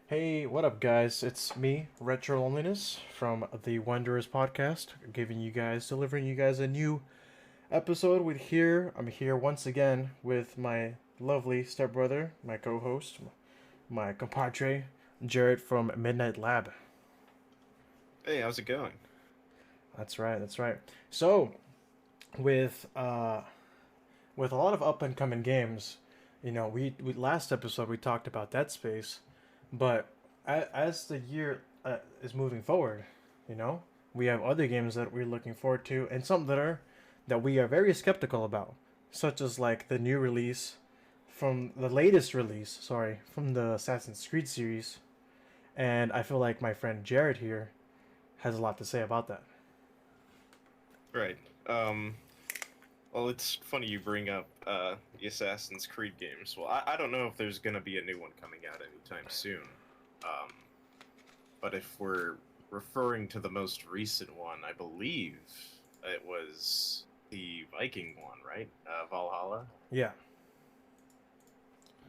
Hey, what up, guys? It's me, Retro Loneliness, from the Wanderers podcast, delivering you guys a new episode. I'm here once again with my lovely stepbrother, my co-host, my compadre, Jared from Midnight Lab. Hey, how's it going? That's right. That's right. So, with with a lot of up and coming games, we last episode we talked about Dead Space, but as the year is moving forward, you know, we have other games that we're looking forward to, and some that we are very skeptical about, such as like the new release from the latest release, sorry, from the Assassin's Creed series, and I feel like my friend Jared here has a lot to say about that. Right. Um, well, it's funny you bring up the Assassin's Creed games. Well, I don't know if there's gonna be a new one coming out anytime soon. Um, but if we're referring to the most recent one, I believe it was the Viking one, right? Valhalla. Yeah,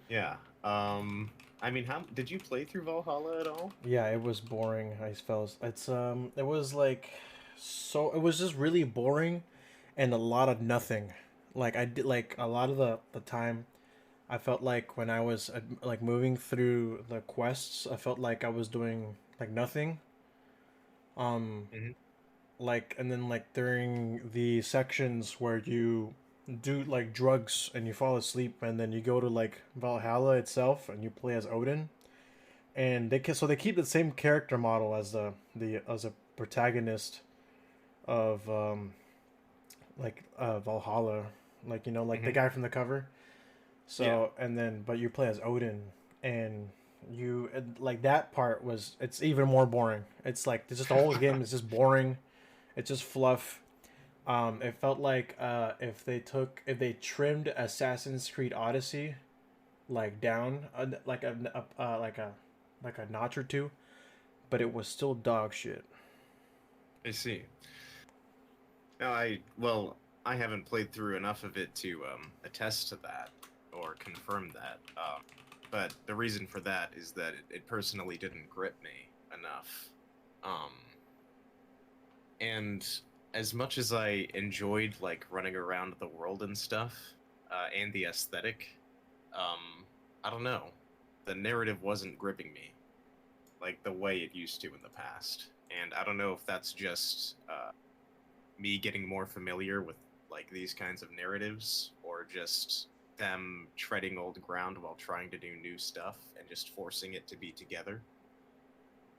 Yeah. I mean, how did you play through Valhalla at all? yeah, it was boring. I felt it was like it was just really boring and a lot of nothing. Like I did like a lot of the time I felt like when I was like moving through the quests, I felt like I was doing like nothing. Um Hmm. like and then like during the sections where you do like drugs and you fall asleep and then you go to like Valhalla itself and you play as Odin and they keep the same character model as the as a protagonist of Valhalla, like like the Hmm. guy from the cover. Yeah. So and then but you play as Odin, and like that part was it's even more boring. It's just the whole game is just boring. It's just fluff. It felt like if they trimmed Assassin's Creed Odyssey like down like a notch or two, but it was still dog shit. I see. I haven't played through enough of it to attest to that or confirm that. But the reason for that is that it personally didn't grip me enough. Um, and as much as I enjoyed like running around the world and stuff, and the aesthetic, I don't know, the narrative wasn't gripping me like the way it used to in the past. And I don't know if that's just me getting more familiar with like these kinds of narratives or just them treading old ground while trying to do new stuff and just forcing it to be together.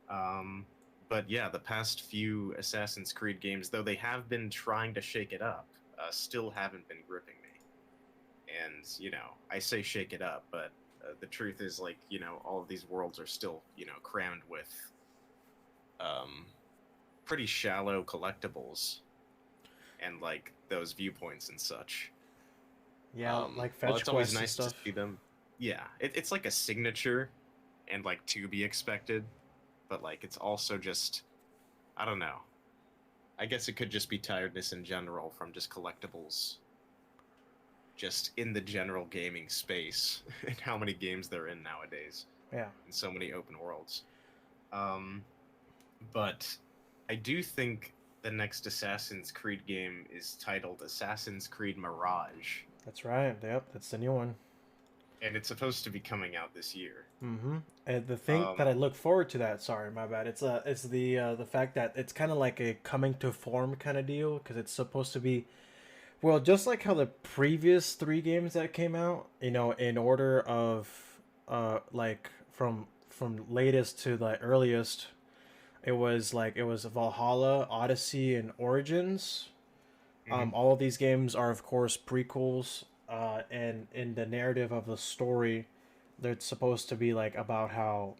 Um, but yeah, the past few Assassin's Creed games, though they have been trying to shake it up, still haven't been gripping me. And I say shake it up, but the truth is, like, all of these worlds are still, crammed with um, pretty shallow collectibles and like those viewpoints and such. Yeah, like Well, fetch it's always quests and nice to stuff. see them. Yeah, it's like a signature and like to be expected, but like it's also just, I don't know. I guess it could just be tiredness in general from just collectibles, just in the general gaming space and how many games they're in nowadays, Yeah, and so many open worlds. Um, but I do think the next Assassin's Creed game is titled Assassin's Creed Mirage, that's right. Yep, that's the new one. and it's supposed to be coming out this year. Mm-hmm. And the thing that I Um, look forward to that, sorry, my bad. It's the fact that it's kind of like a coming to form kind of deal because it's supposed to be well, just like how the previous three games that came out, in order of like from latest to the earliest, it was Valhalla, Odyssey, and Origins. mhm. All of these games are of course prequels, and in the narrative of the story, they're supposed to be like about how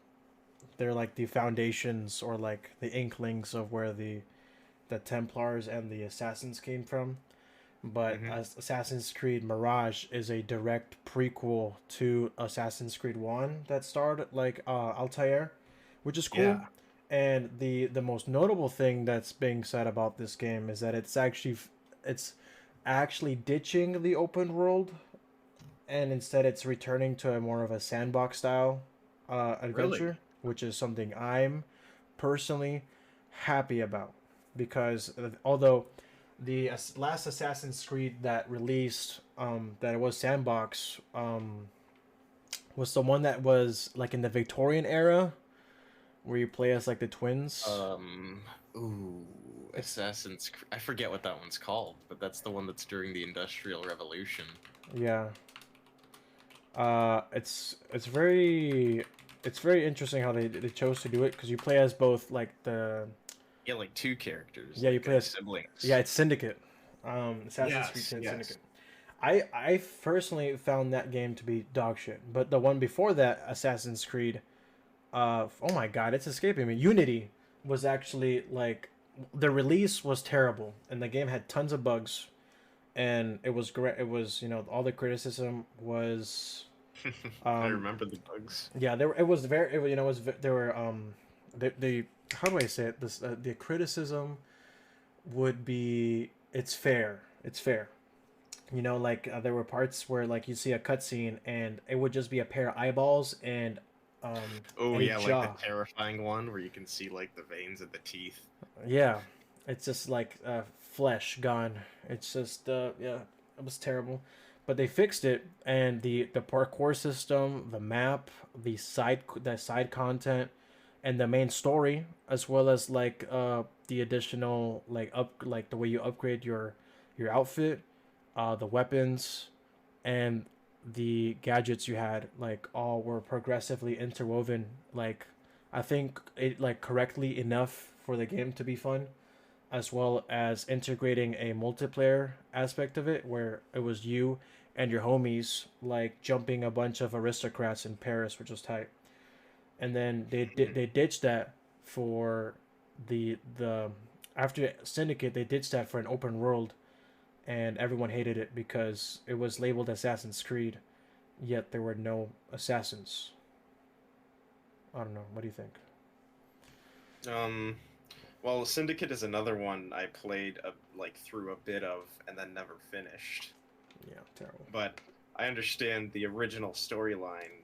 they're like the foundations or like the inklings of where the Templars and the Assassins came from. But Mhm. Assassin's Creed Mirage is a direct prequel to Assassin's Creed 1 that starred like Altair, which is cool. Yeah. And the most notable thing that's being said about this game is that it's actually ditching the open world and instead it's returning to a more of a sandbox style Really? adventure. which is something I'm personally happy about because although the last Assassin's Creed that released that it was sandbox was the one that was like in the Victorian era where you play as like the twins. Um, ooh, It's I forget what that one's called, but that's the one that's during the Industrial Revolution. yeah. It's very interesting how they chose to do it because you play as both like the Yeah, like two characters, yeah you like play as yeah siblings. it's Syndicate, Assassin's Creed Yes, yes. Syndicate. I personally found that game to be dog shit, but the one before that, Assassin's Creed, oh my god, it's escaping me. Unity was actually like the release was terrible, and the game had tons of bugs, and it was great. It was all the criticism was I um remember the bugs. yeah there it was very it, it was there were the how do I say it this the criticism would be it's fair. Like there were parts where like you see a cutscene and it would just be a pair of eyeballs Oh and a yeah, like the jaw. terrifying one where you can see like the veins of the teeth. Yeah, it's just like flesh gone. It's just yeah, it was terrible, but they fixed it, and the parkour system, the map, the side content, and the main story, as well as like the additional like the way you upgrade your outfit, the weapons, and the gadgets you had like all were progressively interwoven. Like I think it like correctly enough for the game to be fun, as well as integrating a multiplayer aspect of it where it was you and your homies like jumping a bunch of aristocrats in Paris, which was tight. And then Mhm. they ditched that for the after Syndicate they ditched that for an open world, and everyone hated it because it was labeled Assassin's Creed, yet there were no assassins. I don't know. What do you think? Um, well, Syndicate is another one I played like through a bit of and then never finished. Yeah, terrible. But I understand the original storyline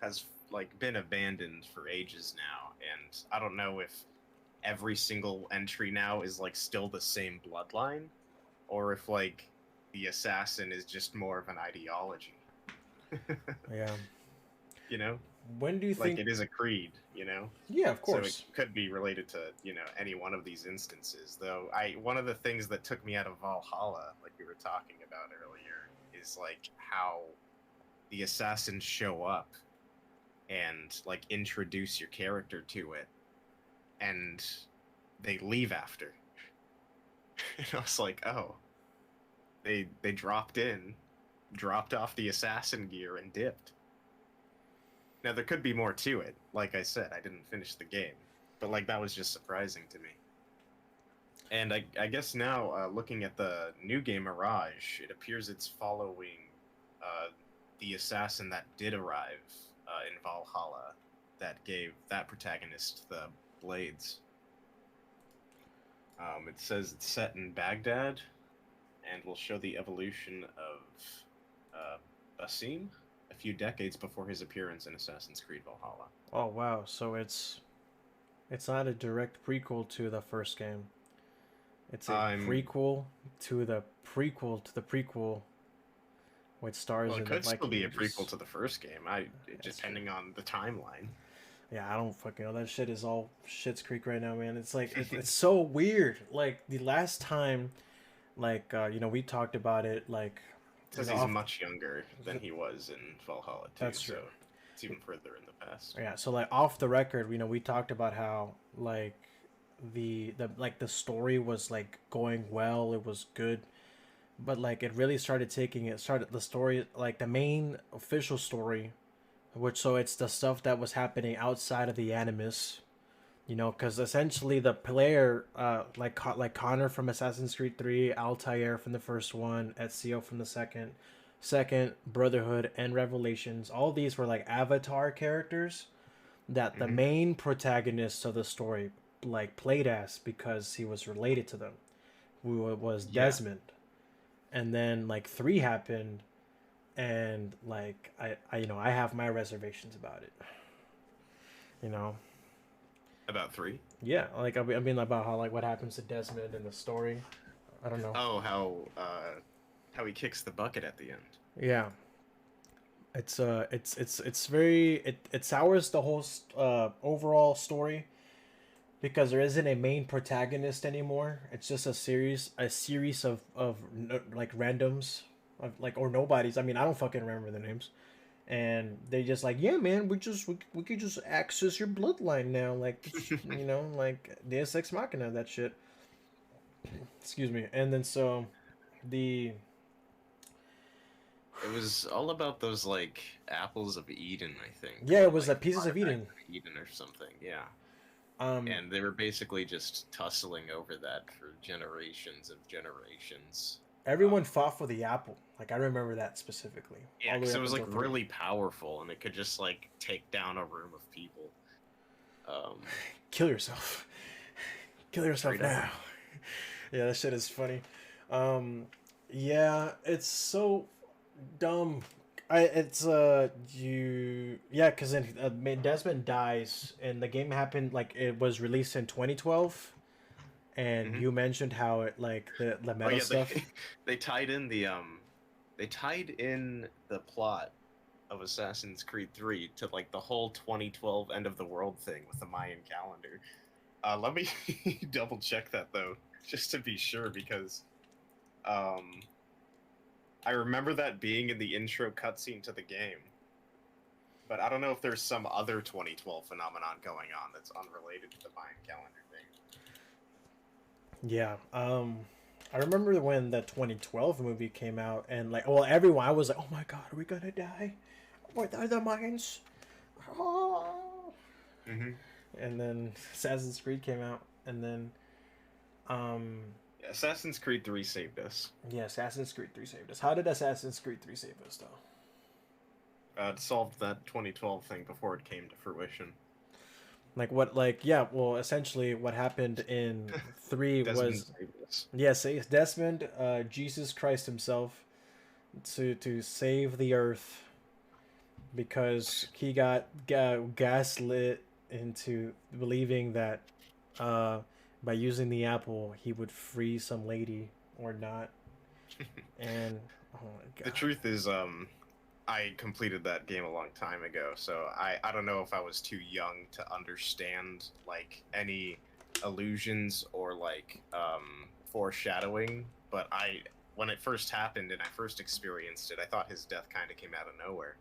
has like been abandoned for ages now, and I don't know if every single entry now is like still the same bloodline, or if like the assassin is just more of an ideology. Yeah. You know, When do you like think? it is a creed. You know, Yeah, of so it course. could be related to any one of these instances. Though I one of the things that took me out of Valhalla, like we were talking about earlier, is like how the assassins show up and like introduce your character to it, and they leave after. And I was like, oh, they dropped in, dropped off the assassin gear, and dipped. Now there could be more to it. Like I said, I didn't finish the game, but like that was just surprising to me. And I guess now, looking at the new game Mirage, it appears it's following uh, the assassin that did arrive in Valhalla that gave that protagonist the blades. It says it's set in Baghdad and will show the evolution of Basim a few decades before his appearance in Assassin's Creed Valhalla. Oh wow. So it's not a direct prequel to the first game. It's a I'm prequel to the prequel to the prequel, which Well, stars it in the could still Viking be a prequel Ages. to the first game. That's true. Depending on the timeline. Yeah, I don't fucking know. That shit is all shit's creek right now, man. It's like it's so weird. Like the last time, like we talked about it, like Says he's off. much younger than he was in Valhalla too, That's so true. it's even further in the past. Yeah, so like off the record, we talked about how like the story was like going well, it was good, but like it really started the story like the main official story, which so it's the stuff that was happening outside of the Animus, because essentially the player like Connor from Assassin's Creed 3, Altair from the first one, Ezio from the second Brotherhood and Revelations, all these were like avatar characters that the Hmm. main protagonist of the story like played as because he was related to them, who was Yeah. Desmond. And then like 3 happened, and like I have my reservations about it. You know, About three? yeah, like I mean about how like what happens to Desmond in the story. I don't know. Oh, how he kicks the bucket at the end. Yeah, it's very it sours the whole overall story because there isn't a main protagonist anymore. It's just a series of like randoms, of, like or nobodies. I mean, I don't fucking remember the names. And they just like, yeah, man, we could just access your bloodline now, like like Deus Ex Machina, that shit. Excuse me. And then so the It was all about those like apples of Eden, I think, yeah, it or was the like pieces of artifacts Eden. of Eden or something. Yeah, Um, and they were basically just tussling over that for generations of generations. Everyone fought for the apple. Like I remember that specifically, Yeah, all the way because it up was like until three. really powerful, and it could just like take down a room of people. Kill yourself. Kill yourself Straight up. now. Yeah, that shit is funny. Um, yeah, it's so dumb. It's you yeah, because then Desmond dies, and the game happened like it was released in 2012, and Hmm. you mentioned how it like the Oh meta yeah, they stuff. they tied in the plot of Assassin's Creed 3 to like the whole 2012 end of the world thing with the Mayan calendar. Let me double check that though, just to be sure, because um, I remember that being in the intro cutscene to the game, but I don't know if there's some other 2012 phenomenon going on that's unrelated to the Mayan calendar thing. Yeah. I remember when the 2012 movie came out, and like, well, everyone, I was like, oh my god, are we gonna die? What are the mines? Oh. Hmm. And then Assassin's Creed came out, and then, um, Yeah, Assassin's Creed 3 saved us. yeah, Assassin's Creed 3 saved us. How did Assassin's Creed 3 save us, though? It solved that 2012 thing before it came to fruition. Like, what, like, yeah, well, essentially, what happened in 3 Desmond was, saved us. yes, yeah, Desmond, Jesus Christ himself, to save the Earth because he got gaslit into believing that uh, by using the apple he would free some lady or not. And oh my The god, truth is, I completed that game a long time ago, so I don't know if I was too young to understand like any illusions or like foreshadowing. But when it first happened and I first experienced it, I thought his death kind of came out of nowhere.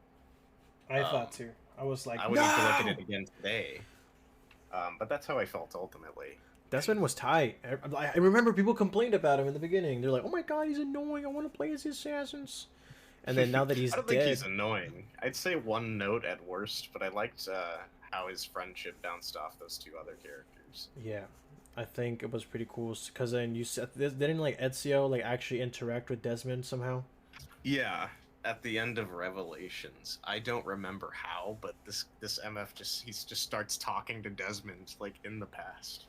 I thought Um, too. I was like, I would need to look at no. it again today, but that's how I felt ultimately. Desmond was tight. I remember people complained about him in the beginning. They're like, "Oh my god, he's annoying. I want to play as the assassins." And then now that he's I don't think he's dead, annoying. I'd say one note at worst, but I liked how his friendship bounced off those two other characters. yeah, I think it was pretty cool because then you said didn't like Ezio like actually interact with Desmond somehow. Yeah, at the end of Revelations, I don't remember how, but this MF just starts talking to Desmond like in the past,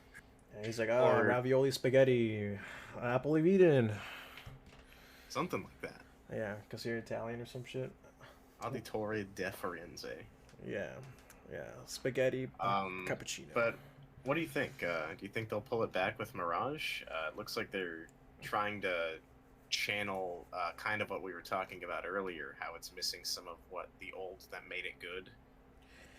And he's like, ah, or ravioli spaghetti, apple of Eden. something like that. Yeah, because you're Italian or some shit. Auditore de Firenze. Yeah, yeah, spaghetti, Um, cappuccino. but what do you think? Do you think they'll pull it back with Mirage? It looks like they're trying to channel kind of what we were talking about earlier, how it's missing some of what the old that made it good,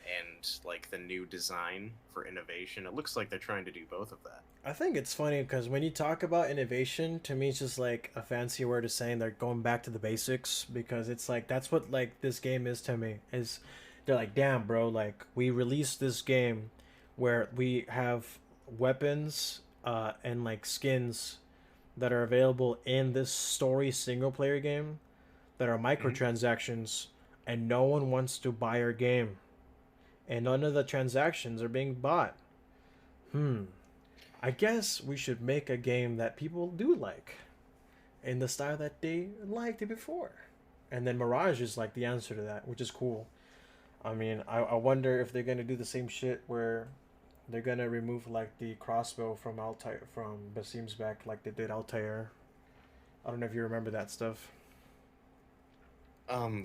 and like the new design for innovation. It looks like they're trying to do both of that. I think it's funny because when you talk about innovation, to me, it's just like a fancy word of saying they're going back to the basics because it's like that's what like this game is to me. Is they're like, damn, bro, like we released this game where we have weapons and like skins that are available in this story single player game that are Hmm. microtransactions, and no one wants to buy our game, and none of the transactions are being bought. Hmm. I guess we should make a game that people do like in the style that they liked it before. And then Mirage is like the answer to that, which is cool. I mean, I wonder if they're gonna do the same shit where they're gonna remove like the crossbow from Altair from Basim's back like they did Altair. I don't know if you remember that stuff.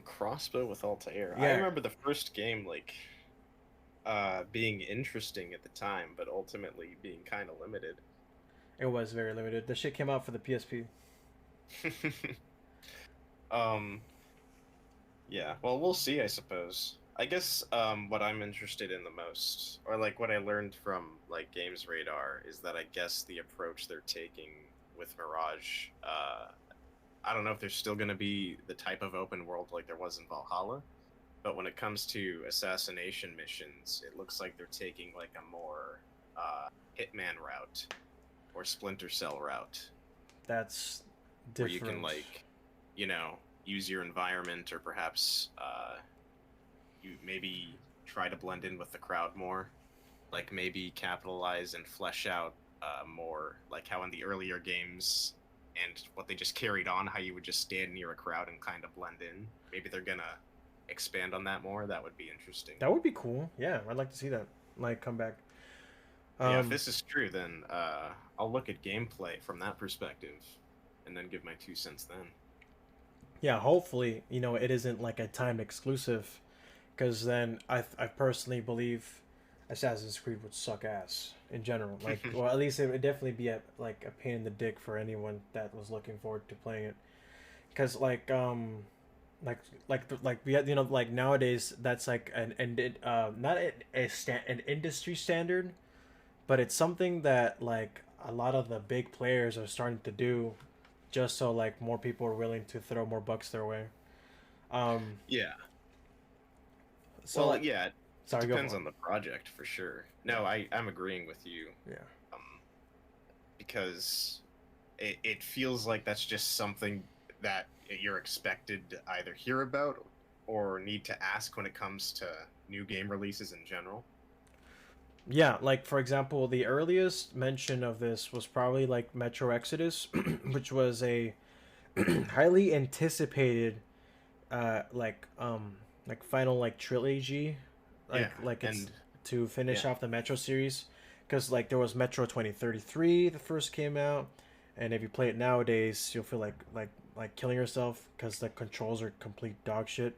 Crossbow with Altair. I Yeah, remember the first game like being interesting at the time, but ultimately being kind of limited. It was very limited. The shit came out for the PSP. um, yeah, well, we'll see, I suppose. I guess what I'm interested in the most, or like what I learned from like Games Radar, is that I guess the approach they're taking with Mirage, I don't know if there's still going to be the type of open world like there was in Valhalla, but when it comes to assassination missions, it looks like they're taking like a more Hitman route or Splinter Cell route, That's where you can different. like, you know, use your environment or perhaps you maybe try to blend in with the crowd more, like maybe capitalize and flesh out more, like how in the earlier games and what they just carried on, how you would just stand near a crowd and kind of blend in. Maybe they're gonna expand on that more. That would be interesting. That would be cool. Yeah, I'd like to see that. Like come back. Yeah, if Um, this is true, then I'll look at gameplay from that perspective, and then give my 2 cents then. yeah, hopefully, it isn't like a timed exclusive, because then I personally believe Assassin's Creed would suck ass in general. Like, well, at least it would definitely be like a pain in the dick for anyone that was looking forward to playing it. Because like like we had, like nowadays that's like not an industry standard, but it's something that like a lot of the big players are starting to do, just so like more people are willing to throw more bucks their way. Um, Yeah. so Well, like, yeah, it sorry, go depends for it. on the project for sure. Yeah, No, I'm agreeing with you. yeah, Um, because it feels like that's just something that you're expected to either hear about or need to ask when it comes to new game releases in general. yeah. Like for example, the earliest mention of this was probably like Metro Exodus, which was a highly anticipated like final like trilogy, Yeah, like it's and to finish yeah. off the Metro series, because like there was Metro 2033 that first came out, and if you play it nowadays you'll feel like killing yourself because the controls are complete dog shit.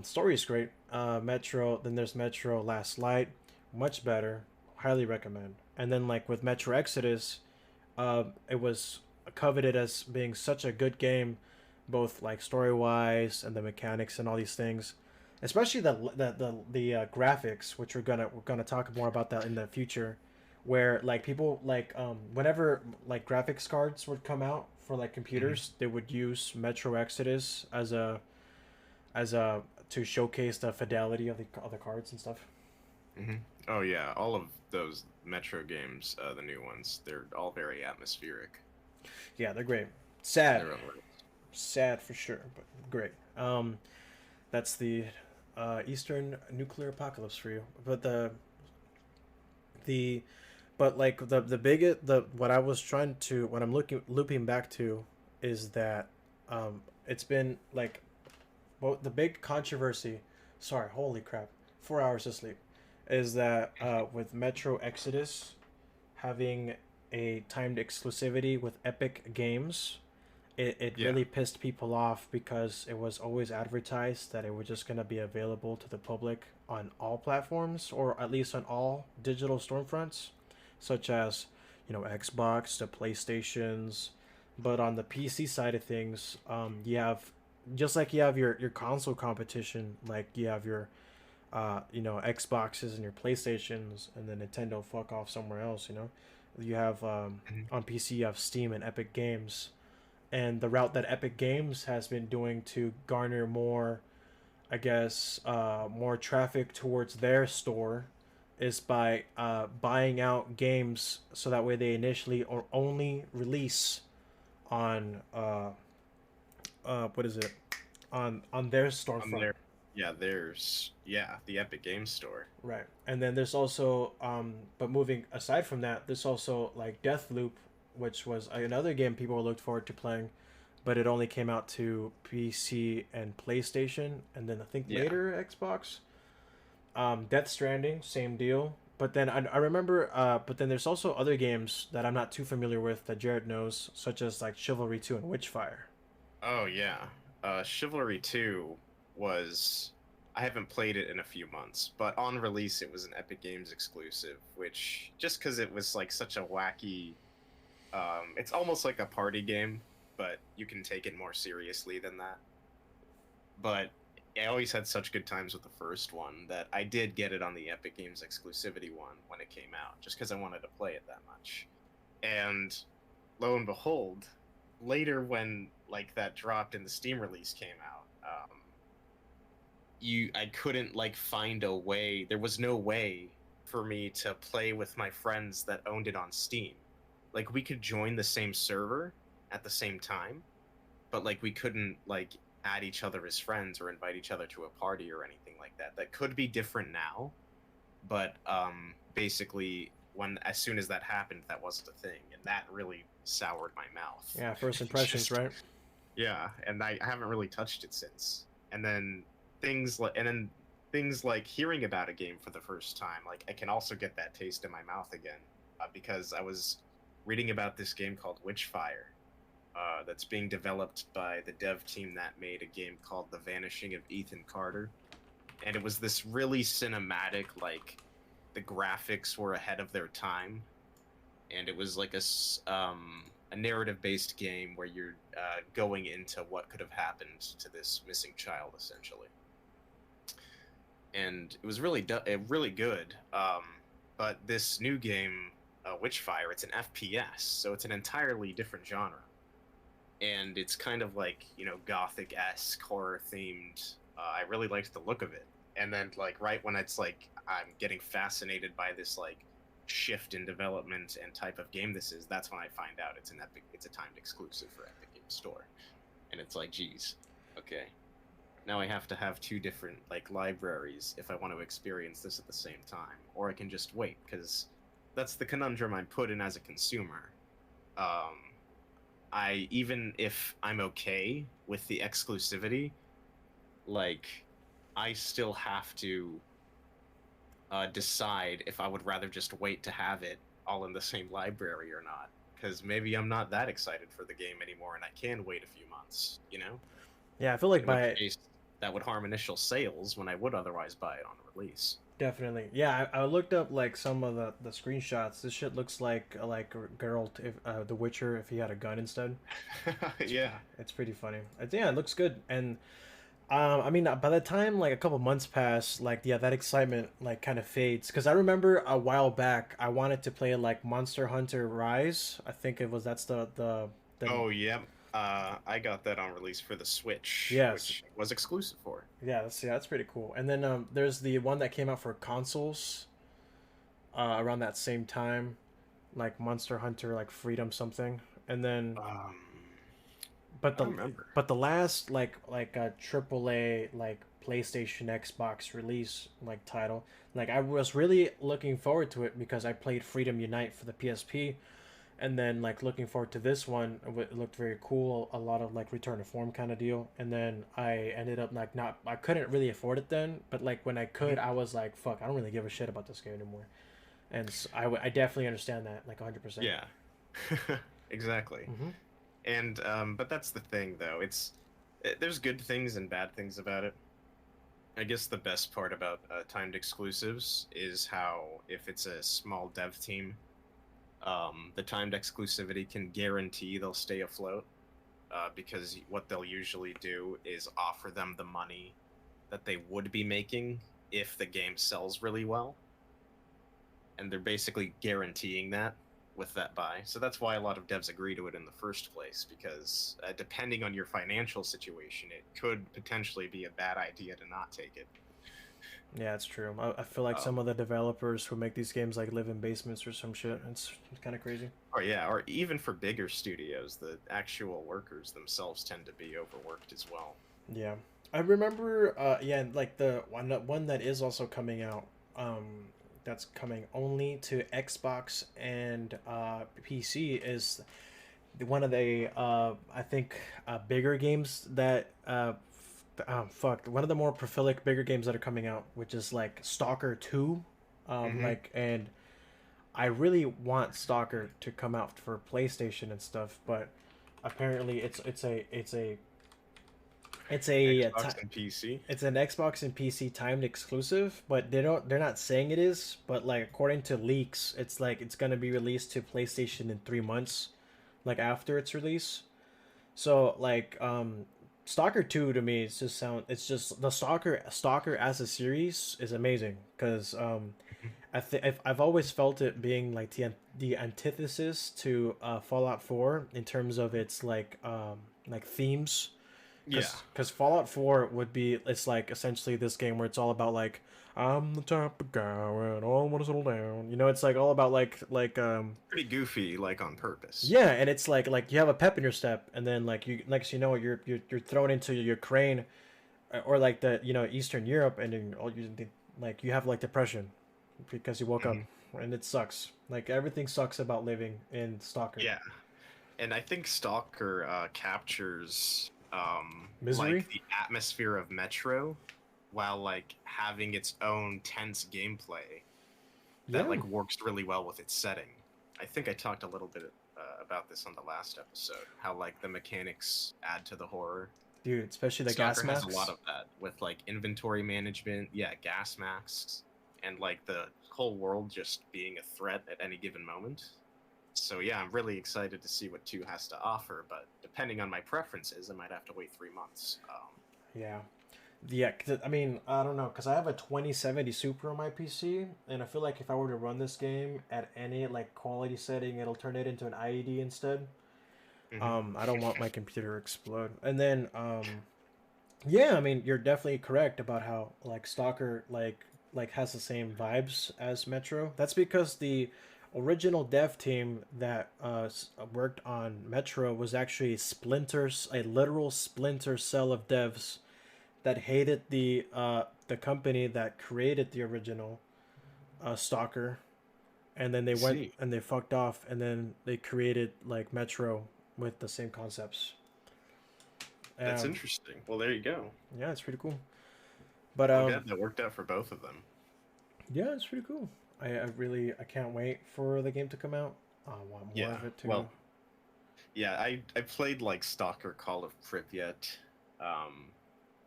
Story is great. Metro, then there's Metro Last Light, much better, highly recommend. And then like with Metro Exodus, it was coveted as being such a good game, both like story wise and the mechanics and all these things, especially the graphics, which we're gonna talk more about that in the future, where like people like whenever like graphics cards would come out for like Hmm. computers, they would use Metro Exodus as a to showcase the fidelity of the cards and stuff. Hmm. Oh yeah, all of those Metro games, the new ones, they're all very atmospheric Yeah, they're great. in Sad, their own way. sad for sure, but great. That's the Eastern nuclear apocalypse for you. But the but like the biggest the what I was trying to what I'm looking looping back to is that it's been like, well, the big controversy. Sorry, holy crap, 4 hours of sleep. Is that with Metro Exodus having a timed exclusivity with Epic Games, it Yeah. really pissed people off because it was always advertised that it was just going to be available to the public on all platforms, or at least on all digital storefronts, such as Xbox, the PlayStations. But on the PC side of things, you have, just like you have your console competition, like you have your Xboxes and your PlayStations, and then Nintendo fuck off somewhere else. You have Mhm. on PC you have Steam and Epic Games, and the route that Epic Games has been doing to garner more, I guess, more traffic towards their store is by buying out games so that way they initially or only release on what is it, on their On storefront. there, yeah, there's the Epic Games Store. Right. And then there's also but moving aside from that, there's also like Deathloop, which was another game people looked forward to playing, but it only came out to PC and PlayStation, and then I think Yeah. later Xbox. Death Stranding, same deal. But then I remember, but then there's also other games that I'm not too familiar with that Jared knows, such as like Chivalry 2 and Witchfire. Oh yeah. Chivalry 2 was I haven't played it in a few months, but on release it was an Epic Games exclusive, which just because it was like such a wacky, it's almost like a party game, but you can take it more seriously than that. But I always had such good times with the first one that I did get it on the Epic Games exclusivity one when it came out, just because I wanted to play it that much. And lo and behold, later when like that dropped and the Steam release came out, I couldn't like find a way. There was no way for me to play with my friends that owned it on Steam. Like we could join the same server at the same time, but like we couldn't like add each other as friends or invite each other to a party or anything like that. That could be different now, but basically when as soon as that happened, that wasn't a thing, and that really soured my mouth. Yeah, first impressions, right? Yeah, and I haven't really touched it since. And then things like hearing about a game for the first time, like I can also get that taste in my mouth again, because I was reading about this game called Witchfire, that's being developed by the dev team that made a game called The Vanishing of Ethan Carter, and it was this really cinematic, like the graphics were ahead of their time, and it was like a narrative-based game where you're going into what could have happened to this missing child, essentially. And it was really good. But this new game, Witchfire, it's an FPS, so it's an entirely different genre, and it's kind of like gothic-esque, horror-themed. I really liked the look of it, and then like right when it's like I'm getting fascinated by this like shift in development and type of game this is, that's when I find out it's a timed exclusive for Epic Games Store, and it's like, geez, okay, now I have to have two different like libraries if I want to experience this at the same time, or I can just wait, because that's the conundrum I'm put in as a consumer. Even if I'm okay with the exclusivity, like I still have to decide if I would rather just wait to have it all in the same library or not, because maybe I'm not that excited for the game anymore and I can wait a few months, Yeah, I feel like in which by case that would harm initial sales when I would otherwise buy it on release. definitely. Yeah, I looked up like some of the screenshots. This shit looks like Geralt, if The Witcher, if he had a gun instead. Yeah. It's pretty funny. Yeah, it looks good. And I mean, by the time like a couple months pass, like yeah, that excitement like kind of fades. Because I remember a while back, I wanted to play like Monster Hunter Rise. I think it was that's the Oh, yeah. I got that on release for the Switch, yes, which was exclusive for. yeah, that's pretty cool. And then there's the one that came out for consoles around that same time, like Monster Hunter like Freedom something. And then but I the remember. but the last like a AAA like PlayStation Xbox release like title, like I was really looking forward to it because I played Freedom Unite for the PSP, and then like looking forward to this one. It looked very cool, a lot of like return to form kind of deal. And then I ended up like not I couldn't really afford it then, but like when I could, I was like, fuck, I don't really give a shit about this game anymore. And I definitely understand that like 100%. Yeah. Exactly. Mm-hmm. And but that's the thing, though. There's good things and bad things about it. I guess the best part about timed exclusives is how if it's a small dev team, the timed exclusivity can guarantee they'll stay afloat, because what they'll usually do is offer them the money that they would be making if the game sells really well, and they're basically guaranteeing that with that buy. So that's why a lot of devs agree to it in the first place, because depending on your financial situation, it could potentially be a bad idea to not take it. Yeah, it's true. I feel like some of the developers who make these games like live in basements or some shit. It's kind of crazy. Or yeah, or even for bigger studios, the actual workers themselves tend to be overworked as well. Yeah, I remember. Yeah, like the one that is also coming out. That's coming only to Xbox and PC is one of the I think bigger games that fuck, one of the more prolific bigger games that are coming out, which is like Stalker 2. Hmm. Like, and I really want Stalker to come out for PlayStation and stuff, but apparently it's a It's Xbox and PC. it's an Xbox and PC timed exclusive, but they're not saying it is, but like according to leaks, it's like it's gonna be released to PlayStation in 3 months, like after its release. So like Stalker 2 to me it's just the Stalker as a series is amazing because Mhm. I've always felt it being like the antithesis to Fallout 4 in terms of its like themes, Yeah, because Fallout 4 would be it's like essentially this game where it's all about like I'm the type of guy and I want to settle down. You know, it's like all about pretty goofy, like on purpose. yeah, and it's like you have a pep in your step, and then like you next you know you're thrown into Ukraine, or like the Eastern Europe, and then all you like you have like depression because you woke up, Hmm. and it sucks. Like everything sucks about living in Stalker. Yeah, and I think Stalker captures like Misery. the atmosphere of Metro, while like having its own tense gameplay that Yeah, like works really well with its setting. I think I talked a little bit about this on the last episode, how like the mechanics add to the horror. dude, especially the gas Stalker has a lot masks. of that with like inventory management, yeah, gas masks, and like the whole world just being a threat at any given moment. So yeah, I'm really excited to see what two has to offer, but depending on my preferences, I might have to wait 3 months. Yeah. Yeah, I mean, I don't know, because I have a 2070 Super on my PC, and I feel like if I were to run this game at any like quality setting, it'll turn it into an IED instead. Mhm. I don't want my computer to explode. And then, yeah, I mean, you're definitely correct about how like Stalker like has the same vibes as Metro. That's because the original dev team that worked on Metro was actually splinters, a literal splinter cell of devs that hated the company that created the original Stalker, and then they I went see. and they fucked off, and then they created like Metro with the same concepts. That's Um, interesting. Well, there you go. yeah, it's pretty cool. But I'm glad that worked out for both of them. yeah, it's pretty cool. I can't wait for the game to come out. I want more Yeah. of it too. Well, yeah, I played like Stalker Call of Pripyat um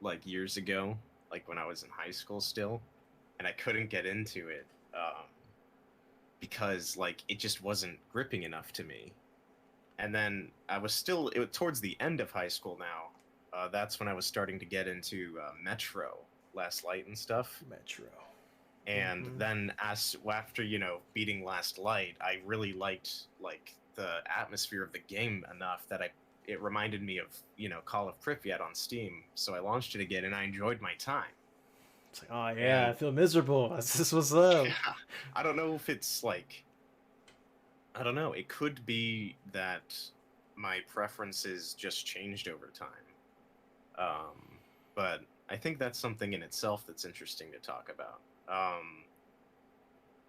like years ago, like when I was in high school still, and I couldn't get into it because like it just wasn't gripping enough to me. And then I was still it was towards the end of high school now. That's when I was starting to get into Metro, Last Light and stuff. Metro. And Hmm. then as after beating Last Light, I really liked like the atmosphere of the game enough that I it reminded me of Call of Pripyat on Steam. So I launched it again and I enjoyed my time. It's like, oh yeah, I And feel miserable. That's just what's up. yeah, I don't know if it's like I don't know. It could be that my preferences just changed over time. But I think that's something in itself that's interesting to talk about.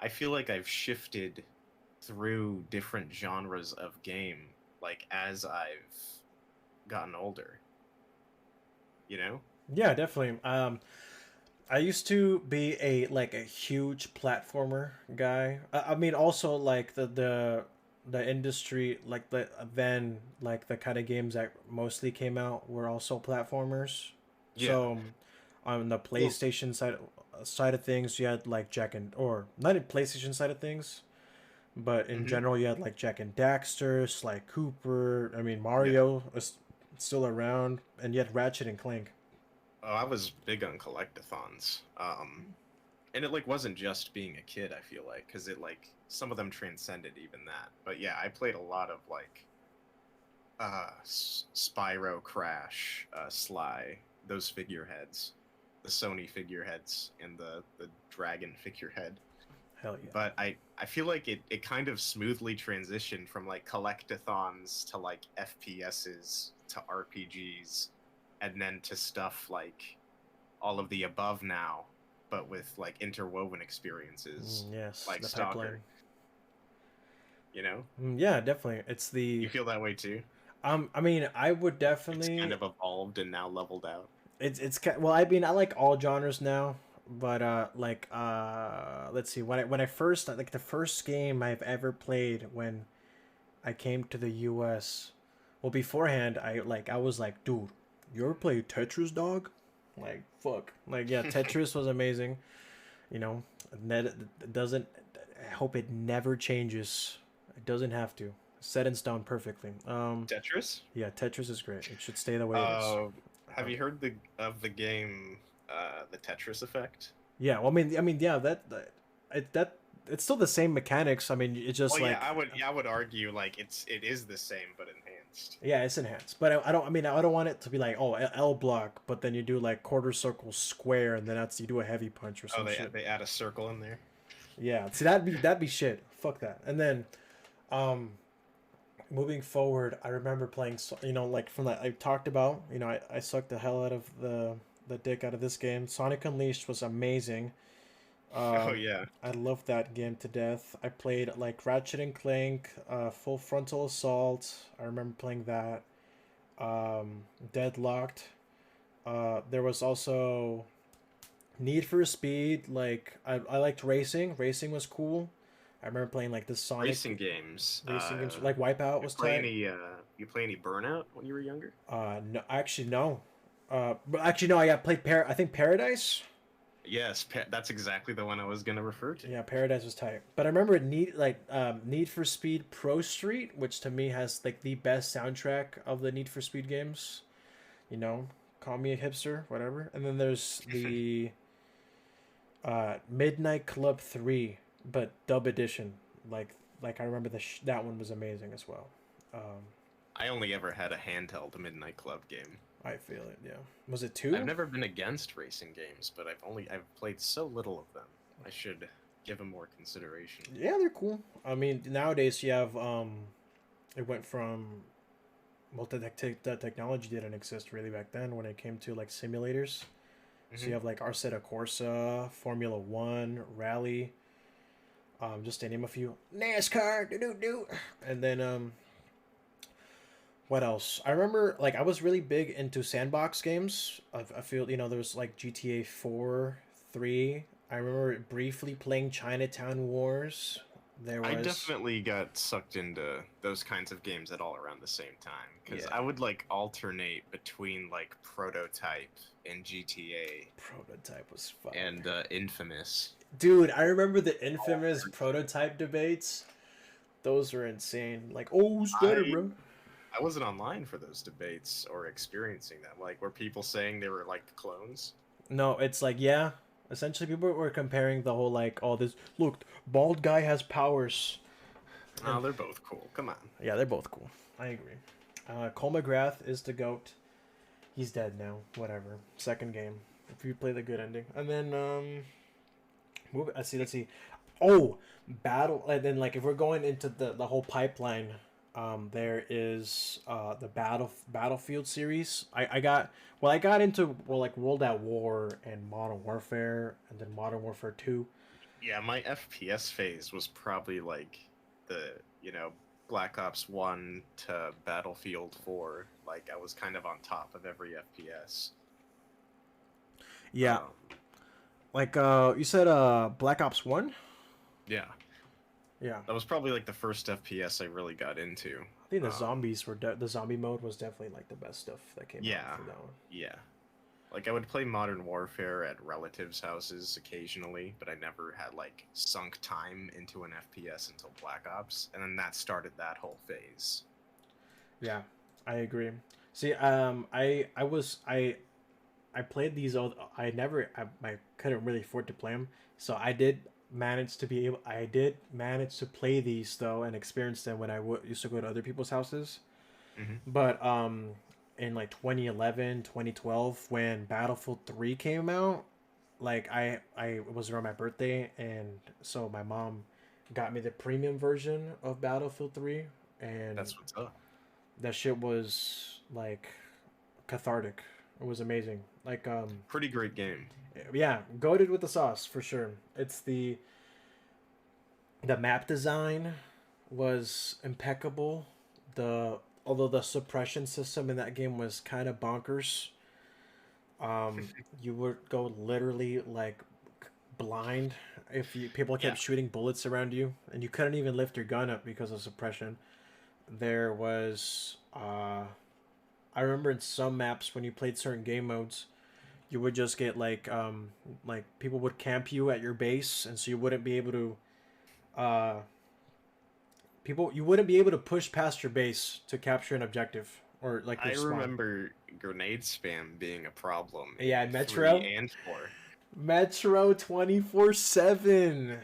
I feel like I've shifted through different genres of game, like as I've gotten older. You know? Yeah, definitely. I used to be a huge platformer guy. I mean, also like the industry then like the kind of games that mostly came out were also platformers. Yeah. So on the Well. PlayStation side of things, you had like Jack and or not in PlayStation side of things, but in Hmm. general, you had like Jack and Daxter, Sly Cooper. I mean, Yeah. Mario is still around, and yet Ratchet and Clank. Oh, I was big on collectathons. And it like wasn't just being a kid. I feel like because it like some of them transcended even that. But yeah, I played a lot of like Spyro, Crash, Sly, those figureheads, the Sony figureheads, and the Dragon figurehead. Hell yeah. But I feel like it kind of smoothly transitioned from like collectathons to like FPSs to RPGs, and then to stuff like all of the above now, but with like interwoven experiences Yes, like the pipeline. Stalker. You know, Yeah, definitely. you feel that way too. I mean, I would It's kind definitely. of evolved and now leveled out. Well, I mean, I like all genres now, but let's see. When I first like the first game I've ever played when I came to the U.S. Well, beforehand, I was like, dude, You ever play Tetris, dog? Like fuck. Like yeah, Tetris was amazing. You know, it doesn't. I hope it never changes. It doesn't have to. Set in stone perfectly. Tetris? Yeah, Tetris is great. It should stay the way it is. Uh, have Um, you heard the game the Tetris Effect? yeah. Well, yeah. That it's still the same mechanics. I mean, it's just Well, yeah, like I would argue like it is the same but enhanced. yeah, it's enhanced. But I don't. I mean, I don't want it to be like oh L block, but then you do like quarter circle square, and then that's you do a heavy punch or Oh, some shit. they add a circle in there. Yeah. See that'd be shit. Fuck that. And then, um, moving forward, I remember playing. You know, like from that I talked about. You know, I sucked the hell out of the dick out of this game. Sonic Unleashed was amazing. Oh Um, yeah. I loved that game to death. I played like Ratchet and Clank, Full Frontal Assault. I remember playing that. Deadlocked. There was also Need for Speed. Like I liked racing. Racing was cool. I remember playing like the Racing Sonic games. racing games. Like Wipeout was tight. You play any Burnout when you were younger? No, actually no. But actually no. I got played I think Paradise. Yes, that's exactly the one I was gonna refer to. Yeah, Paradise was tight. But I remember Need for Speed Pro Street, which to me has like the best soundtrack of the Need for Speed games. You know, call me a hipster, whatever. And then there's the Midnight Club 3, but dub edition. Like I remember that one was amazing as well. Um, I only ever had a handheld Midnight Club game. I feel it. Yeah. Was it 2? I've never been against racing games, but I've played so little of them. I should give them more consideration. Yeah, they're cool. I mean, nowadays you have it went from well, the technology didn't exist really back then when it came to like simulators. So you have like Arceta Corsa, Formula One, Rally, just to name a few. NASCAR, do do do, and then what else? I remember like I was really big into sandbox games. I feel there was like GTA 4, 3. I remember briefly playing Chinatown Wars. There I was definitely got sucked into those kinds of games at all around the same time because yeah, I would like alternate between like Prototype and GTA Prototype was fun. and Infamous. Dude, I remember the infamous Prototype debates. Those were insane. Like, oh, who's better, I bro? I wasn't online for those debates or experiencing them. Like, were people saying they were like clones? No, it's like yeah. Essentially, people were comparing the whole like, oh, this look, bald guy has powers. Oh, And they're both cool. Come on. yeah, they're both cool. I agree. Cole McGrath is the goat. He's dead now. Whatever. Second game. If you play the good ending, and then let's see. Oh, battle. And then like if we're going into the whole pipeline, there is the Battlefield series. I got into like World at War and Modern Warfare, and then Modern Warfare 2. Yeah, my FPS phase was probably like the, Black Ops 1 to Battlefield 4. Like, I was kind of on top of every FPS. Yeah, Um, like you said Black Ops 1? yeah, Yeah. that was probably like the first FPS I really got into. I think the Um, zombies were the zombie mode was definitely like the best stuff that came yeah, out for that one. yeah. Like, I would play Modern Warfare at relatives' houses occasionally, but I never had, like, sunk time into an FPS until Black Ops, and then that started that whole phase. Yeah, I agree. See, I played these all. I couldn't really afford to play them, so I did manage to play these though and experience them when used to go to other people's houses. Hmm. But in like 2011, 2012, when Battlefield 3 came out, like I it was around my birthday, and so my mom got me the premium version of Battlefield 3, and That's what's up. that shit was like cathartic. It was amazing. Like Pretty great game. yeah, goated with the sauce for sure. It's the map design was impeccable. The Although the suppression system in that game was kind of bonkers. You would go literally like blind if people Yeah. kept shooting bullets around you, and you couldn't even lift your gun up because of suppression. There was I remember in some maps when you played certain game modes, you would just get like people would camp you at your base, and so you wouldn't be able to uh people you wouldn't be able to push past your base to capture an objective or like I your spawn. remember grenade spam being a problem Yeah, in 3 Metro, and 4. Metro 24/7.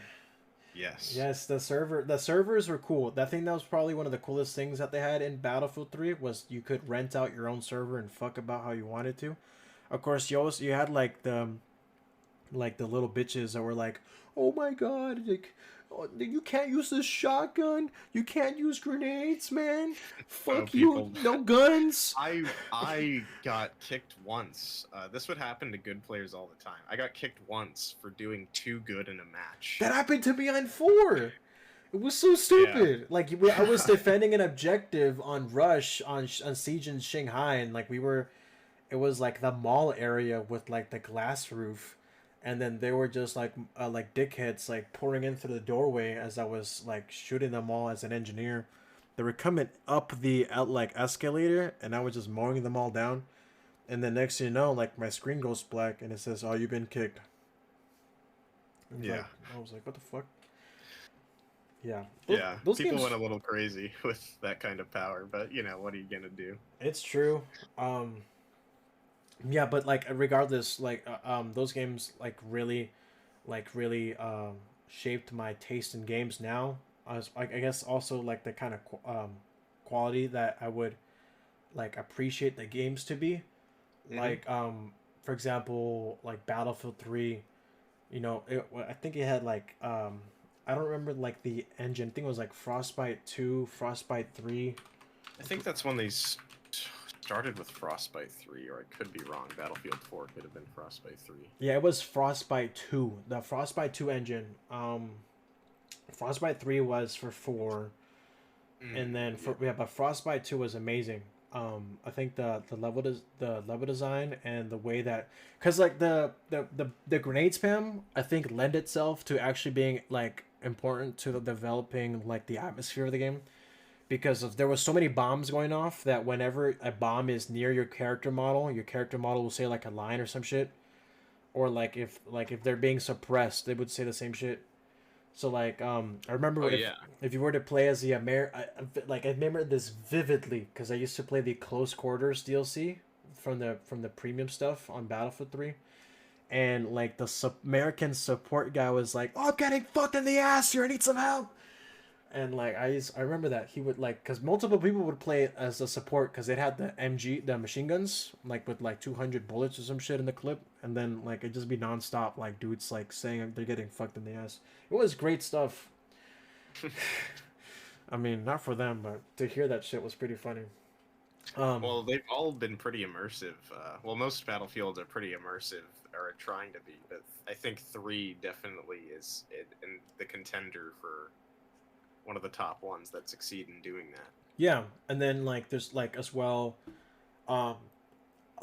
Yes. Yes, the servers were cool. I think that was probably one of the coolest things that they had in Battlefield 3 was you could rent out your own server and fuck about how you wanted to. Of course, you had like the little bitches that were like, "Oh my god, like oh, you can't use this shotgun. You can't use grenades, man. Oh, Fuck you. people. No guns." I got kicked once. This would happen to good players all the time. I got kicked once for doing too good in a match. That happened to me on 4. It was so Yeah. stupid. Like I was defending an objective on Rush on Siege in Shanghai, and like we were, it was like the mall area with like the glass roof, and then they were just like dickheads like pouring in through the doorway as I was like shooting them all as an engineer. They were coming up the like escalator, and I was just mowing them all down. And then next thing you know, like my screen goes black, and it says, "Oh, you've been kicked." And Yeah. like I was like, "What the fuck?" Yeah, Yeah. those People games. went a little crazy with that kind of power, but what are you gonna do? It's true. Yeah, but like regardless, those games really shaped my taste in games. Now, I guess also like the kind of quality that I would like appreciate the games to be. Hmm. Like for example, like Battlefield 3. I think it had I don't remember like the engine. I think it was like Frostbite 2, Frostbite 3. I think that's when they started with Frostbite 3, or I could be wrong. Battlefield 4 could have been Frostbite 3. Yeah, it was Frostbite 2. The Frostbite 2 engine. Frostbite 3 was for 4, and then Yeah. but Frostbite 2 was amazing. I think the level design and the way that, cuz like the grenade spam I think lend itself to actually being like important to the developing like the atmosphere of the game, because of, there was so many bombs going off that whenever a bomb is near your character model will say like a line or some shit, or like if they're being suppressed, they would say the same shit. So I Oh remember yeah. if you were to play as the I remember this vividly because I used to play the close quarters DLC from the premium stuff on Battlefield 3, and like the American support guy was like, "Oh, I'm getting fucked in the ass here. I need some help." And like I remember that he would like, because multiple people would play as a support because it had the the machine guns like with like 200 bullets or some shit in the clip, and then like it'd just be nonstop like dudes like saying they're getting fucked in the ass. It was great stuff. I mean, not for them, but to hear that shit was pretty funny. Um, Well, they've all been pretty immersive. Well, most Battlefields are pretty immersive, or are trying to be, but I think 3 definitely is in the contender for one of the top ones that succeed in doing that. yeah, and then like there's like as well. Um,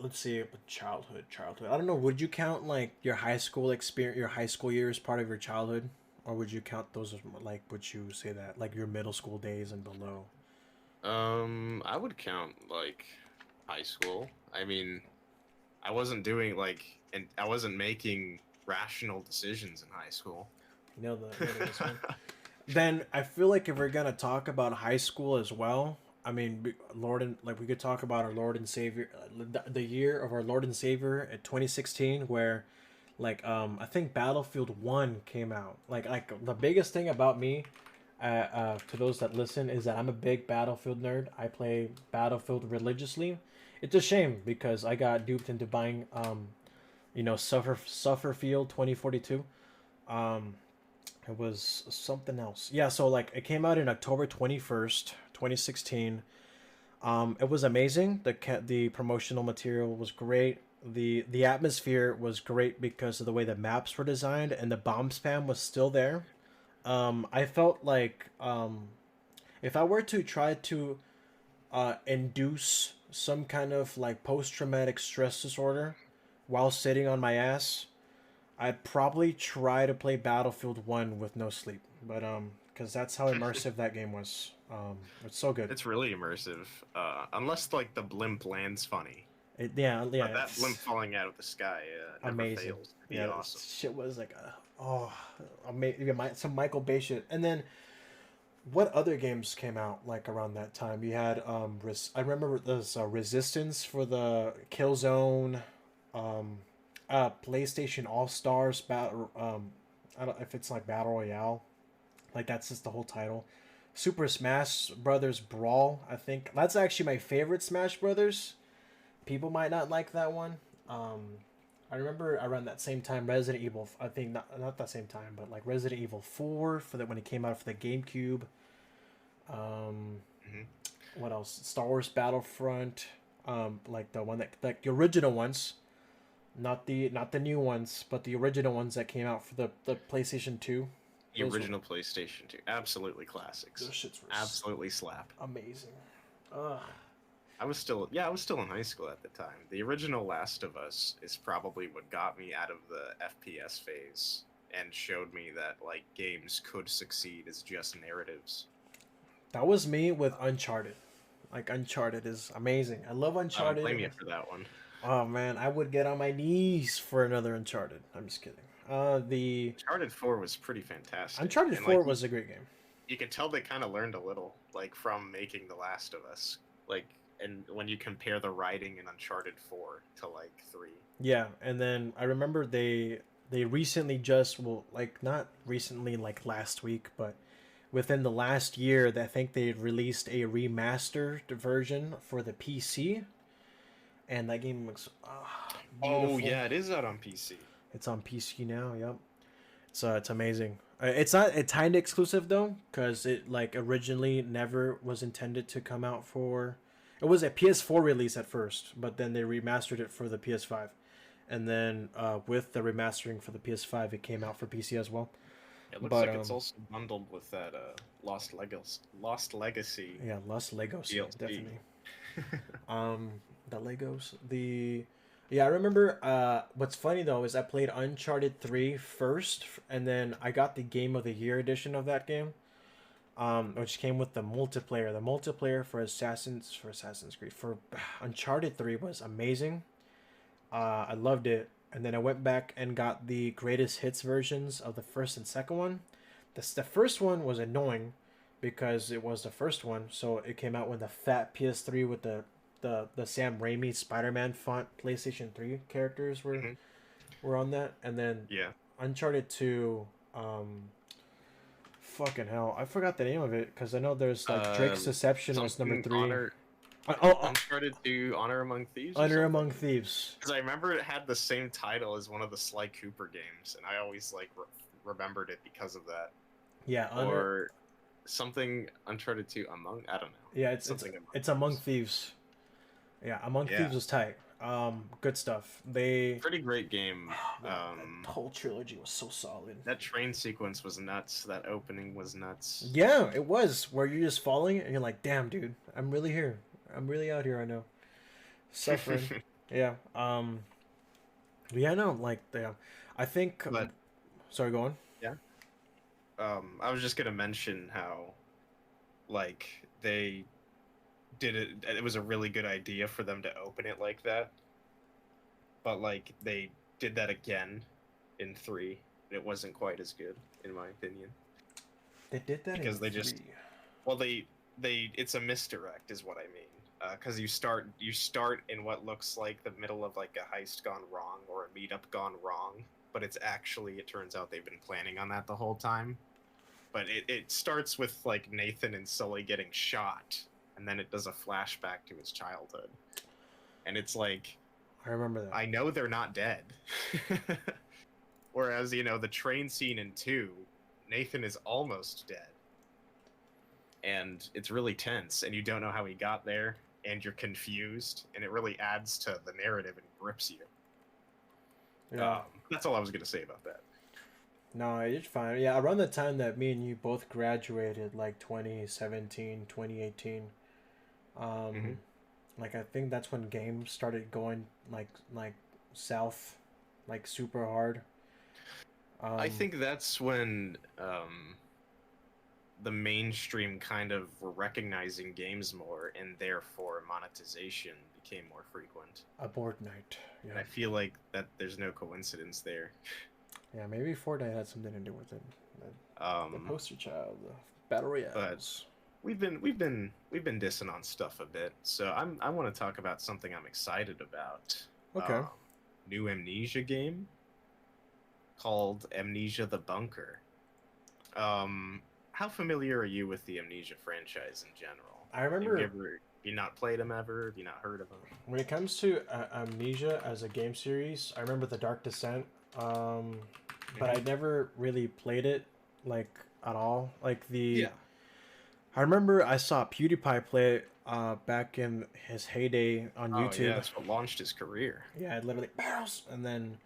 let's see, childhood. I don't know. Would you count like your high school experience, your high school years part of your childhood, or would you count those as like? Would you say that like your middle school days and below? I would count like high school. I mean, I wasn't doing and I wasn't making rational decisions in high school. Nailed this one. Then I feel like if we're gonna talk about high school as well, I mean, Lord and like we could talk about our Lord and Savior, the year of our Lord and Savior at 2016, where I think Battlefield 1 came out. Like the biggest thing about me, to those that listen, is that I'm a big Battlefield nerd. I play Battlefield religiously. It's a shame because I got duped into buying Sufferfield 2042. Um, it was something else. Yeah, so like it came out in October 21st, 2016. It was amazing. The promotional material was great. The atmosphere was great because of the way the maps were designed, and the bomb spam was still there. I felt like if I were to try to induce some kind of like post traumatic stress disorder while sitting on my ass, I'd probably try to play Battlefield 1 with no sleep. But because that's how immersive that game was. It's so good. It's really immersive. Unless like the blimp lands funny. Yeah, But that blimp it's falling out of the sky never amazing. fails to be Yeah, awesome. this shit was like, oh, amazing. Some Michael Bay shit. And then what other games came out like around that time? You had I remember there's Resistance for the Killzone, um, PlayStation All Stars battle. I don't if it's like Battle Royale, like that's just the whole title. Super Smash Brothers Brawl. I think that's actually my favorite Smash Brothers. People might not like that one. Um, I remember around that same time Resident Evil. I think not that same time, but like Resident Evil 4 for the when it came out for the GameCube. Um, Hmm. what else? Star Wars Battlefront. Like the one that like the original ones, not the new ones, but the original ones that came out for the PlayStation 2. The Those were, original PlayStation 2, absolutely classics. those shits were Absolutely slap. amazing. Ugh. I was still in high school at the time. The original Last of Us is probably what got me out of the FPS phase and showed me that like games could succeed as just narratives. That was me with Uncharted. Like Uncharted is amazing. I love I don't blame Uncharted. you for that one. Oh man, I would get on my knees for another Uncharted. I'm just kidding. The Uncharted 4 was pretty fantastic. Uncharted And 4 like was a great game. you could tell they kind of learned a little like from making The Last of Us. Like and when you compare the writing in Uncharted 4 to like 3. Yeah, and then I remember they recently just well like not recently like last week, but within the last year, I think they released a remastered version for the PC, and that game looks Oh beautiful. yeah, it is out on PC. It's on PC now. Yep, it's amazing. It's not a timed exclusive though, because it like originally never was intended to come out for. It was a PS4 release at first, but then they remastered it for the PS5, and then with the remastering for the PS5, it came out for PC as well. It looks But like it's also bundled with that Lost Legacy yeah, Lost Legos DLC. definitely. Um, the Legos. Yeah, I remember. What's funny though is I played Uncharted 3 first, and then I got the Game of the Year edition of that game. Which came with the multiplayer. The multiplayer for Assassin's Creed for Uncharted 3 was amazing. I loved it, and then I went back and got the greatest hits versions of the first and second one. The first one was annoying because it was the first one, so it came out with the fat PS3 with the Sam Raimi Spider-Man font PlayStation 3 characters Hmm. were on that, and then Yeah. Uncharted 2 fucking hell, I forgot the name of it because I know there's like Drake's Deception was number Something 3. Honor Oh, Uncharted 2 Honor Among Thieves or Honor something. Among Thieves. Because I remember it had the same title as one of the Sly Cooper games, and I always like remembered it because of that. Yeah, Or something Uncharted 2 Among, I don't know. yeah, it's Among Thieves. Yeah, Among Yeah. Thieves was tight. Good stuff. Pretty great game. That whole trilogy was so solid. That train sequence was nuts. That opening was nuts. Yeah, it was where you're just falling and you're like, damn, dude, I'm really here. I'm really out here right now, suffering. Yeah. Yeah, no, like, yeah. I think. But Sorry, go on. yeah. I was just gonna mention how, like, they did it. It was a really good idea for them to open it like that. But like they did that again in 3. It wasn't quite as good, in my opinion. They did that Because in they 3. just well they it's a misdirect is what I mean. Because you start in what looks like the middle of like a heist gone wrong or a meetup gone wrong, but it turns out they've been planning on that the whole time. But it starts with like Nathan and Sully getting shot, and then it does a flashback to his childhood, and it's like I remember that. I know they're not dead. Whereas the train scene in 2, Nathan is almost dead, and it's really tense, and you don't know how he got there, and you're confused, and it really adds to the narrative and grips you. Yeah. That's all I was gonna say about that. No, it's fine. Yeah, around the time that me and you both graduated, like 2017, 2018, Mhm. like I think that's when games started going like south, like super hard. I think that's when the mainstream kind of were recognizing games more, and therefore monetization became more frequent. A board night. And Yeah. I feel like that there's no coincidence there. Yeah, maybe Fortnite had something to do with it. The Um, poster child of battle but royales. we've been dissing on stuff a bit, so I want to talk about something I'm excited about. Okay. New Amnesia game called Amnesia the Bunker. How familiar are you with the Amnesia franchise in general? I Have you remember ever, have you not played them ever? Have you not heard of them? when it comes to Amnesia as a game series, I remember The Dark Descent, but I Hmm. never really played it like at all. Like the, Yeah. I remember I saw PewDiePie play it back in his heyday on Oh yeah, YouTube. that's what launched his career. Yeah, it literally barrels, and then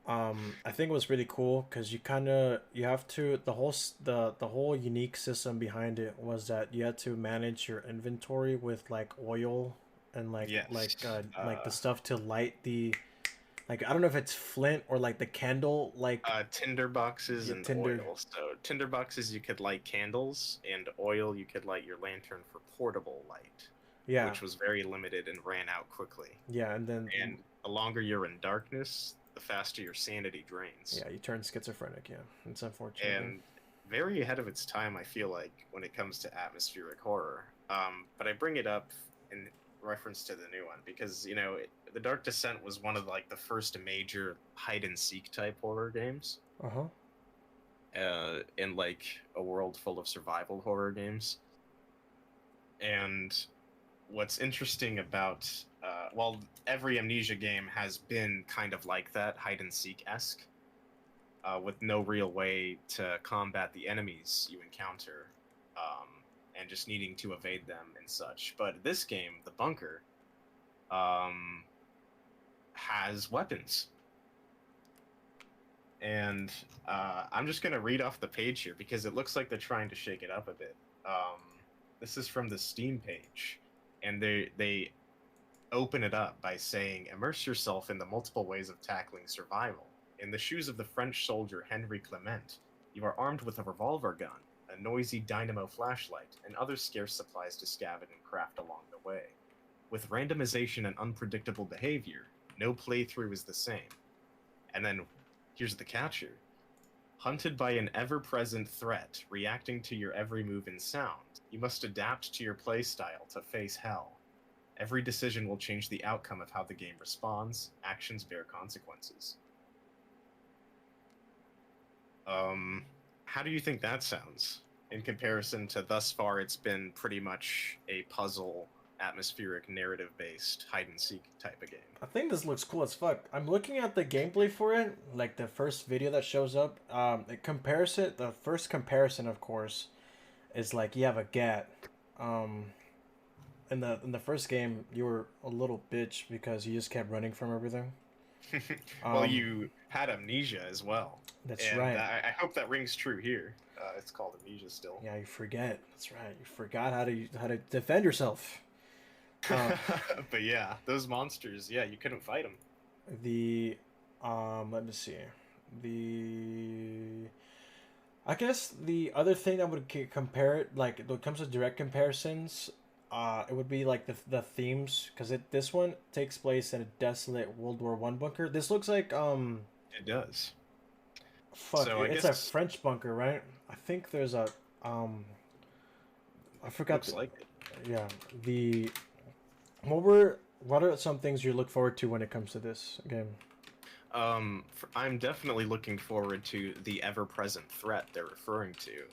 I think it was really cool because you have to the whole unique system behind it was that you had to manage your inventory with like oil and Yes. like the stuff to light the, like I don't know if it's flint or like the candle like Tinder boxes the and tinder. oil. So tinder boxes you could light candles, and oil you could light your lantern for portable light, Yeah, which was very limited and ran out quickly. yeah, and then And the longer you're in darkness, the faster your sanity drains. yeah, you turn schizophrenic. Yeah, it's unfortunate. Yeah. And very ahead of its time, I feel like, when it comes to atmospheric horror. But I bring it up in reference to the new one because The Dark Descent was one of like the first major hide and seek type horror games, Uh huh. in like a world full of survival horror games. And what's interesting about well, every Amnesia game has been kind of like that, hide and seek esque, with no real way to combat the enemies you encounter, um, and just needing to evade them and such. But this game, the bunker, um, has weapons. And I'm just going to read off the page here because it looks like they're trying to shake it up a bit. Um, this is from the Steam page, and they open it up by saying, "Immerse yourself in the multiple ways of tackling survival. In the shoes of the French soldier Henry Clement, you are armed with a revolver gun, a noisy dynamo flashlight, and other scarce supplies to scavenge and craft along the way. With randomization and unpredictable behavior, no playthrough is the same." And then here's the catcher. "Hunted by an ever-present threat, reacting to your every move and sound, you must adapt to your playstyle to face hell. Every decision will change the outcome of how the game responds. Actions bear consequences." How do you think that sounds in comparison to thus far? It's been pretty much a puzzle, atmospheric, narrative-based hide and seek type of game. I think this looks cool as fuck. I'm looking at the gameplay for it, like the first video that shows up. It compares it. The first comparison, of course, is like you have a gat. Um, in the first game, you were a little bitch because you just kept running from everything. Well, Um, you had amnesia as well, that's and right. I hope that rings true here. It's called amnesia still. Yeah, you forget. That's right. You forgot how to defend yourself. Uh, But yeah, those monsters, yeah, you couldn't fight them. the let me see. The I guess the other thing that would compare it, like when it comes to direct comparisons, it would be like the themes, because this one takes place in a desolate World War I bunker. This looks like It does. fuck, So I it's a guess French bunker, right? I think there's a um, I forgot looks like it. yeah, the what are some things you look forward to when it comes to this game? I'm definitely looking forward to the ever-present threat they're referring to.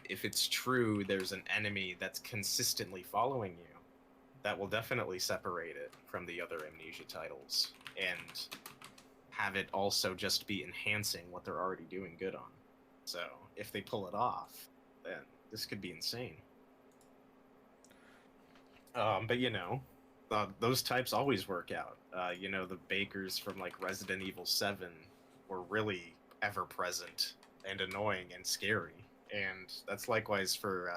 If it's true, there's an enemy that's consistently following you. That will definitely separate it from the other Amnesia titles, and have it also just be enhancing what they're already doing good on. So if they pull it off, then this could be insane. But those types always work out. The bakers from like Resident Evil 7 were really ever present and annoying and scary. And that's likewise for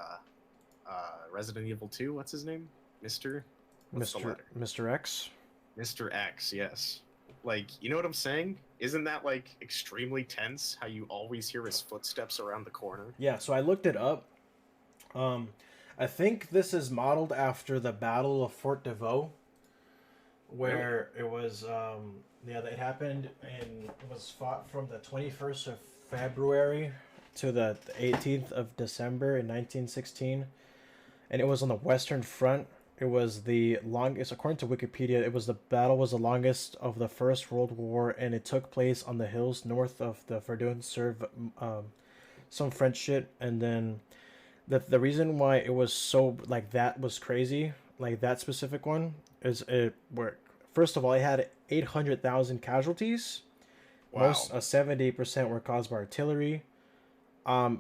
Resident Evil 2. What's his name? Mr. What's the letter? Mr. X. Mr. X, yes. Like, you know what I'm saying? Isn't that like extremely tense? How you always hear his footsteps around the corner? Yeah, so I looked it up. Um, I think this is modeled after the Battle of Fort de Vaux, Really? where it was yeah, it happened and it was fought from the 21st of February to the 18th of December in 1916, and it was on the Western Front. It was the longest, according to Wikipedia, it was the battle was the longest of the First World War, and it took place on the hills north of the Verdun, serve some French shit, and then the reason why it was so like that was crazy, like that specific one, is it where first of all it had 800,000 casualties. Wow. Most 70% were caused by artillery.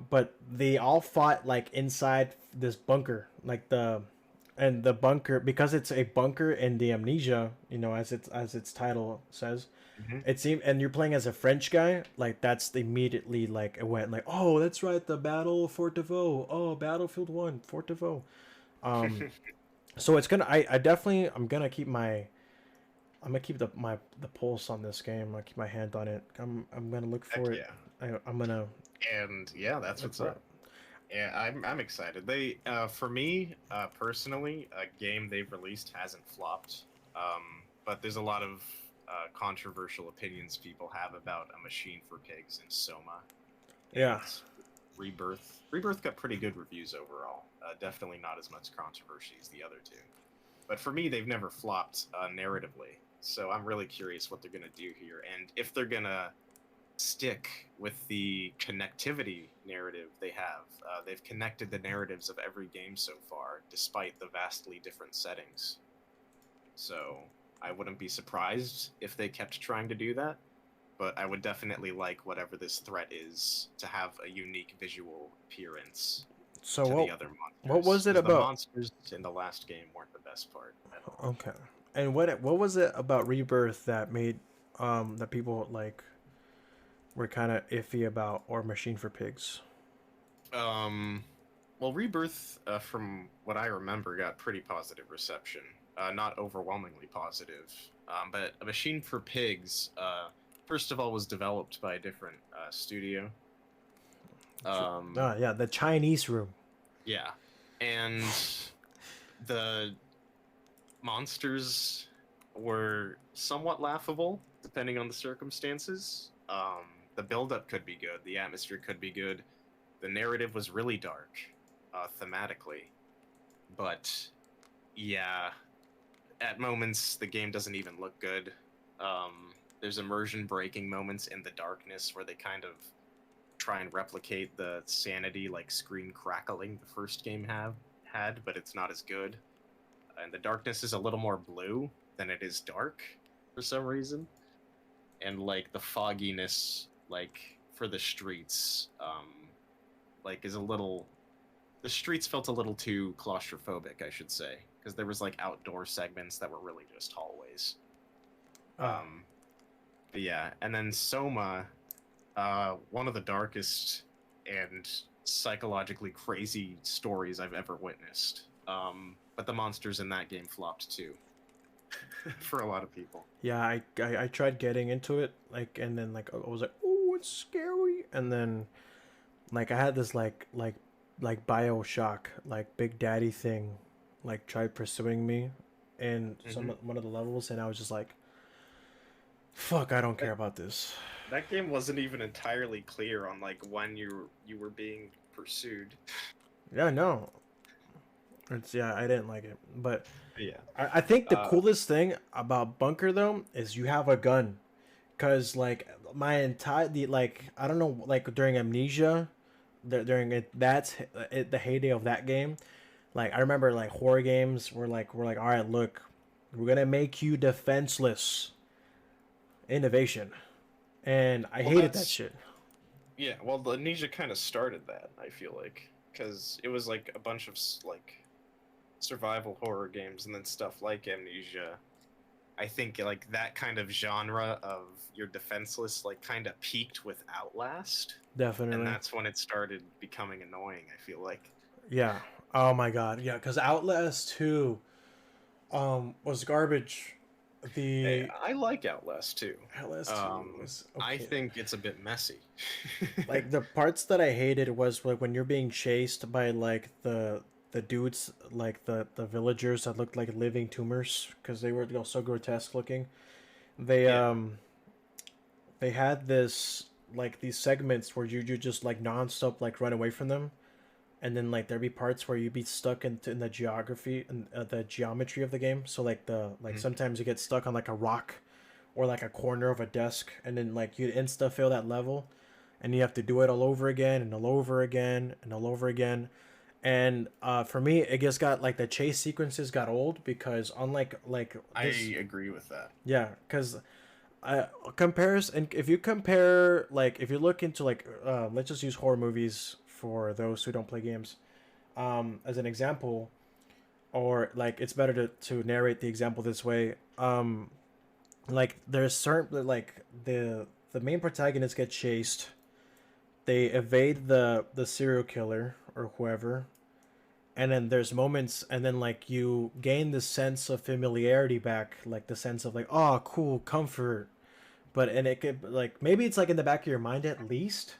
But they all fought like inside this bunker, like the bunker, because it's a bunker in the amnesia, as its title says. Hmm. It seemed, and you're playing as a French guy, like that's immediately like it went like, oh, that's right, the Battle of Fort de Vaux, oh, Battlefield One, Fort de Vaux. Um, so it's gonna, I definitely, I'm gonna keep the pulse on this game. I'm gonna keep my hand on it. I'm gonna look Heck for it. yeah. I'm gonna And yeah, that's look what's for it. up. Yeah, I'm excited. They for me personally, a game they've released hasn't flopped. But there's a lot of controversial opinions people have about A Machine for Pigs and Soma Yeah. and Rebirth. Rebirth got pretty good reviews overall. Definitely not as much controversy as the other two. But for me, they've never flopped narratively. So I'm really curious what they're gonna do here, and if they're gonna stick with the connectivity narrative they have. They've connected the narratives of every game so far, despite the vastly different settings. So I wouldn't be surprised if they kept trying to do that, but I would definitely like whatever this threat is to have a unique visual appearance So to the what other what monsters, was it because the about? monsters in the last game weren't the best part at all. Okay. And what was it about Rebirth that made that people like were kind of iffy about, or Machine for Pigs? Um, well, Rebirth, from what I remember, got pretty positive reception. Not overwhelmingly positive, but A Machine for Pigs, first of all, was developed by a different studio. Um, Yeah, the Chinese room. yeah, and the monsters were somewhat laughable, depending on the circumstances. The build-up could be good, the atmosphere could be good, the narrative was really dark, thematically, but yeah, at moments the game doesn't even look good. There's immersion breaking moments in the darkness where they kind of try and replicate the sanity like screen crackling the first game have had, but it's not as good. And the darkness is a little more blue than it is dark for some reason. And like the fogginess, like for the streets, like is a little. The streets felt a little too claustrophobic, I should say, because there was like outdoor segments that were really just hallways. Ah, Um, but yeah, and then Soma, one of the darkest and psychologically crazy stories I've ever witnessed. But the monsters in that game flopped too, for a lot of people. yeah. I tried getting into it, like, and then like I was like, oh, it's scary, and then like I had this like Bioshock like Big Daddy thing, like tried pursuing me, in Hmm. one of the levels, and I was just like, fuck, I don't care That, about this. that game wasn't even entirely clear on like when you were being pursued. Yeah, no, it's yeah, I didn't like it, but Yeah. I think the Uh, coolest thing about Bunker though is you have a gun, cause like my entire the like I don't know, like during Amnesia, during it that's the heyday of that game. Like I remember like horror games were like, all right, look, we're gonna make you defenseless. Innovation, and I well, hated that that's shit. yeah. Well, the Amnesia kind of started that. I feel like because it was like a bunch of like survival horror games and then stuff like Amnesia. I think like that kind of genre of you're defenseless like kind of peaked with Outlast, and Definitely, that's when it started becoming annoying. I feel like. yeah. Oh my god, yeah. Cause Outlast 2 was garbage. Hey, The I like Outlast too. LS2 was I okay. think it's a bit messy. Like the parts that I hated was like when you're being chased by like the dudes, like the villagers that looked like living tumors because they were, you know, so grotesque looking. They Yeah. um they had this like these segments where you just like nonstop like run away from them, and then like there'd be parts where you'd be stuck in the geography and the geometry of the game. So like the like Mhm. sometimes you get stuck on like a rock or like a corner of a desk, and then like you'd insta fail that level, and you have to do it all over again and all over again and all over again. And for me, it just got like the chase sequences got old because unlike like this, I agree with that. yeah, because compares and if you compare like if you look into like let's just use horror movies for those who don't play games as an example, or like it's better to narrate the example this way. Like there's certain like the main protagonist gets chased, they evade the serial killer or whoever, and then there's moments, and then like you gain the sense of familiarity back, like the sense of like, oh cool, comfort. But and it could like maybe it's like in the back of your mind at least,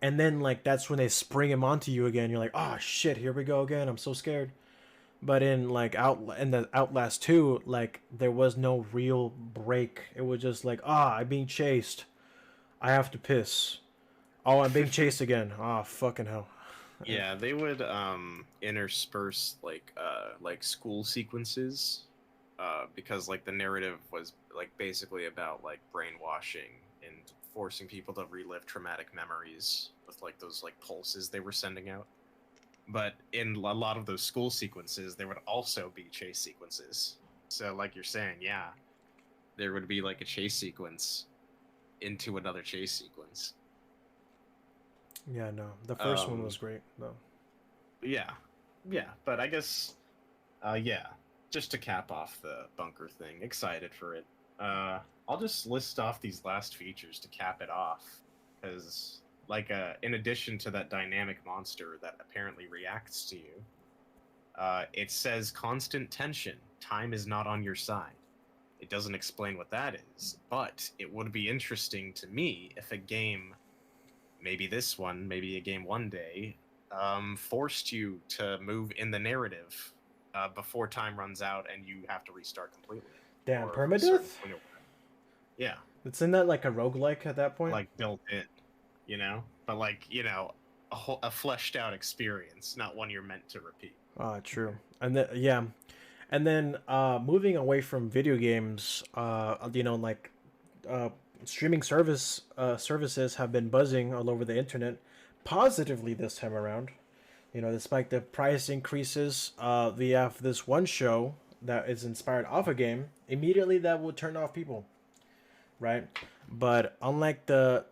and then like that's when they spring him onto you again. You're like, oh shit, here we go again, I'm so scared. But in like in the Outlast 2, like there was no real break. It was just like, ah, I'm being chased, I have to piss, oh I'm being chased again, ah fucking hell. Yeah, they would intersperse like school sequences because like the narrative was like basically about like brainwashing and forcing people to relive traumatic memories with like those like pulses they were sending out. But in a lot of those school sequences, there would also be chase sequences. So like you're saying, yeah, there would be like a chase sequence into another chase sequence. Yeah, no, the first one was Um, great though. yeah, yeah, but I guess yeah, just to cap off the bunker thing, excited for it. I'll just list off these last features to cap it off, because in addition to that dynamic monster that apparently reacts to you, it says constant tension. Time is not on your side. It doesn't explain what that is, but it would be interesting to me if a game, maybe this one, maybe a game one day, forced you to move in the narrative before time runs out and you have to restart completely, Damn, or from a certain permadeath. point or whatever. Yeah, It's in that like a roguelike at that point. like built in, but like a fleshed out experience, not one you're meant to repeat. Ah, true. And then yeah, and then moving away from video games, you know, like uh, streaming services have been buzzing all over the internet, positively this time around. You know, despite the price increases, we have this one show that is inspired off a game. Immediately, that will turn off people, right? But unlike the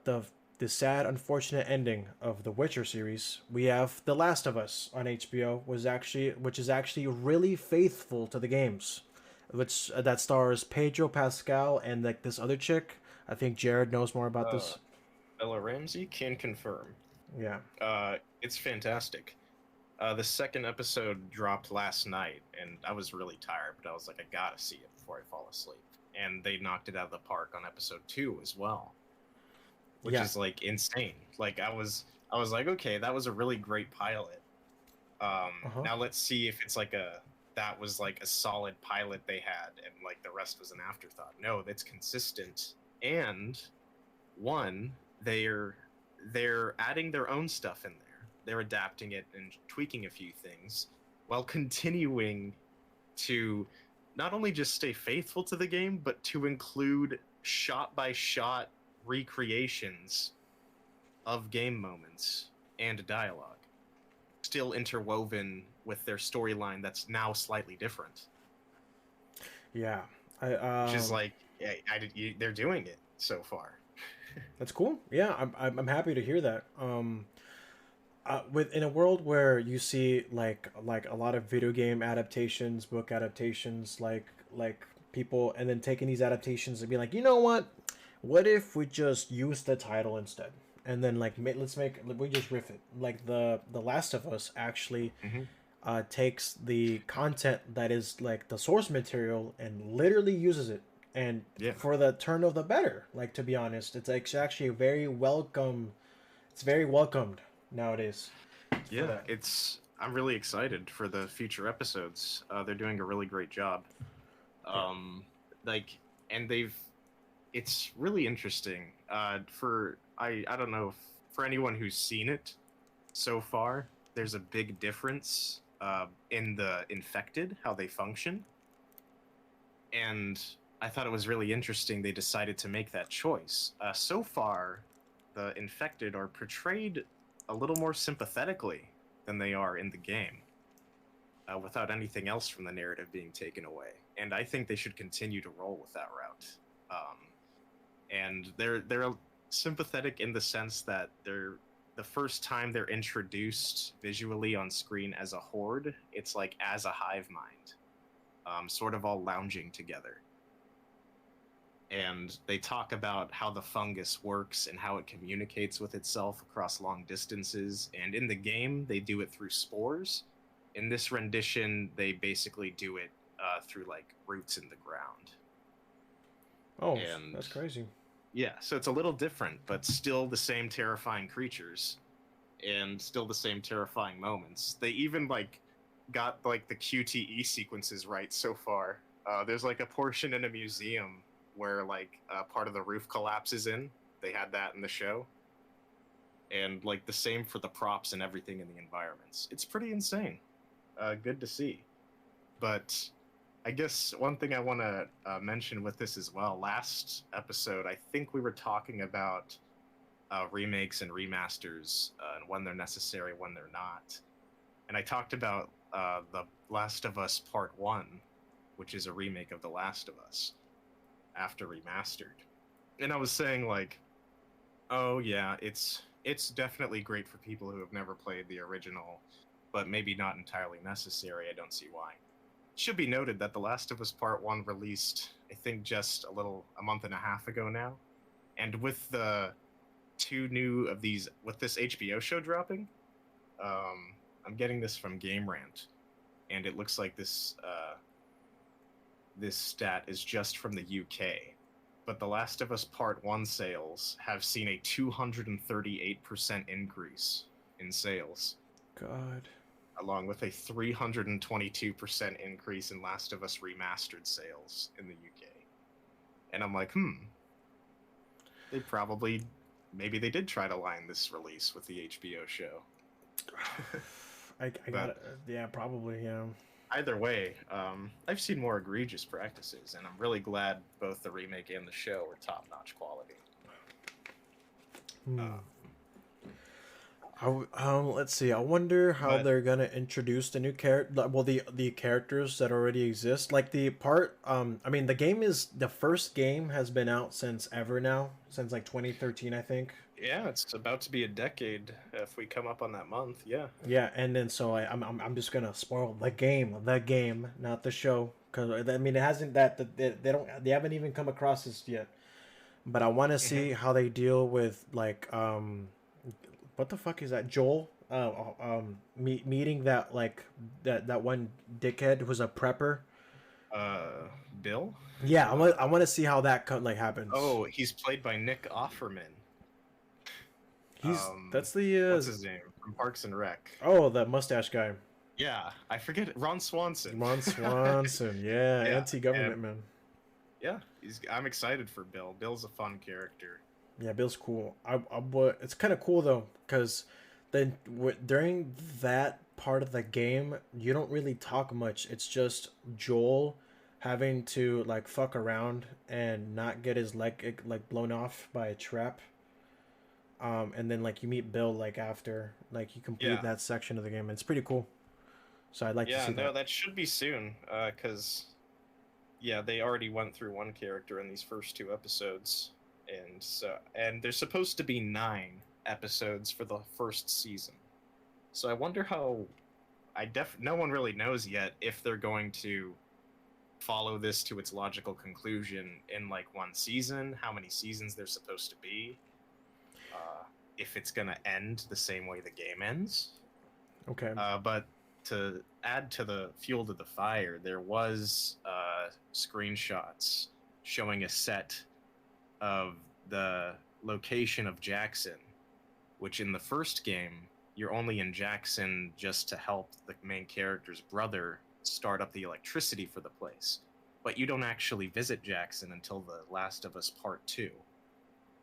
sad, unfortunate ending of the Witcher series, we have The Last of Us on HBO, which is actually really faithful to the games, which that stars Pedro Pascal and like this other chick. I think Jared knows more about Uh, this. Bella Ramsey can confirm. Yeah. It's fantastic. The second episode dropped last night, and I was really tired, but I was like, I gotta see it before I fall asleep. And they knocked it out of the park on episode 2 as well, which Yeah. is like insane. Like I was like, okay, that was a really great pilot. Uh huh. Now let's see if it's like that was like a solid pilot they had, and like the rest was an afterthought. No, that's consistent. And one, they're adding their own stuff in there. They're adapting it and tweaking a few things while continuing to not only just stay faithful to the game, but to include shot by shot recreations of game moments and dialogue, still interwoven with their storyline that's now slightly different. Yeah. I Which is like, they're doing it so far. That's cool. Yeah, I'm happy to hear that. With in a world where you see like a lot of video game adaptations, book adaptations, like people, and then taking these adaptations and be like, you know what if we just use the title instead, and then like let's make we just riff it. Like the Last of Us actually Mm-hmm. takes the content that is like the source material and literally uses it, and Yeah. for the turn of the better. Like, to be honest, it's actually very welcome. It's very welcomed nowadays for Yeah, that. I'm really excited for the future episodes. They're doing a really great job. Yeah. Um, like, and it's really interesting. I don't know if for anyone who's seen it so far, there's a big difference in the infected, how they function, and I thought it was really interesting they decided to make that choice. So far, the infected are portrayed a little more sympathetically than they are in the game, without anything else from the narrative being taken away. And I think they should continue to roll with that route. And they're sympathetic in the sense that they're the first time they're introduced visually on screen as a horde, it's like as a hive mind, sort of all lounging together. And they talk about how the fungus works and how it communicates with itself across long distances. And in the game, they do it through spores. In this rendition, they basically do it through like roots in the ground. Oh, And that's crazy. yeah, so it's a little different, but still the same terrifying creatures and still the same terrifying moments. They even like got like the QTE sequences right so far. There's like a portion in a museum where like part of the roof collapses in. They had that in the show, and like the same for the props and everything in the environments. It's pretty insane. Good to see. But I guess one thing I want to mention with this as well. Last episode, I think we were talking about remakes and remasters and when they're necessary, when they're not. And I talked about The Last of Us Part 1, which is a remake of The Last of Us after remastered. And I was saying, like, oh, yeah, it's definitely great for people who have never played the original, but maybe not entirely necessary. I don't see why. It should be noted that The Last of Us Part 1 released, I think, just a month and a half ago now. And with the two new of these, with this HBO show dropping, I'm getting this from Game Rant, and it looks like this stat is just from the UK. But The Last of Us Part 1 sales have seen a 238% increase in sales, God. along with a 322% increase in Last of Us Remastered sales in the UK. And I'm like, they probably, maybe they did try to line this release with the HBO show. I got But it. Yeah, probably. Yeah. either way, I've seen more egregious practices, and I'm really glad both the remake and the show are top-notch quality. Hmm. Um, Let's see. I wonder how but they're gonna introduce the new character. Well, the characters that already exist. Like the part. I mean, the first game has been out since ever now, since like 2013, I think. yeah, it's about to be a decade if we come up on that month. Yeah. Yeah, and then so I'm just gonna spoil the game, not the show, because I mean it hasn't they haven't even come across this yet. But I want to Hmm. see how they deal with like what the fuck is that, Joel meeting that like that one dickhead who's a prepper. Bill. Yeah, I Uh, want to see how that like happens. oh, he's played by Nick Offerman. That's the What's his name from Parks and Rec? oh, the mustache guy. Yeah, I forget it. Ron Swanson. Ron Swanson, yeah, Yeah, and anti-government man. yeah, I'm excited for Bill. Bill's a fun character. Yeah, Bill's cool. But it's kind of cool though, because then during that part of the game, you don't really talk much. It's just Joel having to like fuck around and not get his leg like blown off by a trap. And then like you meet Bill like after like you complete Yeah, that section of the game. It's pretty cool. So I'd like to yeah, see no, that. that should be soon. Because yeah, they already went through one character in these first two episodes, and there's supposed to be 9 episodes for the first season. So I wonder how. No one really knows yet if they're going to follow this to its logical conclusion in like one season, how many seasons they're supposed to be, if it's gonna end the same way the game ends. Okay. But to add to the fuel to the fire, there was screenshots showing a set of the location of Jackson, which in the first game, you're only in Jackson just to help the main character's brother start up the electricity for the place. But you don't actually visit Jackson until The Last of Us Part 2.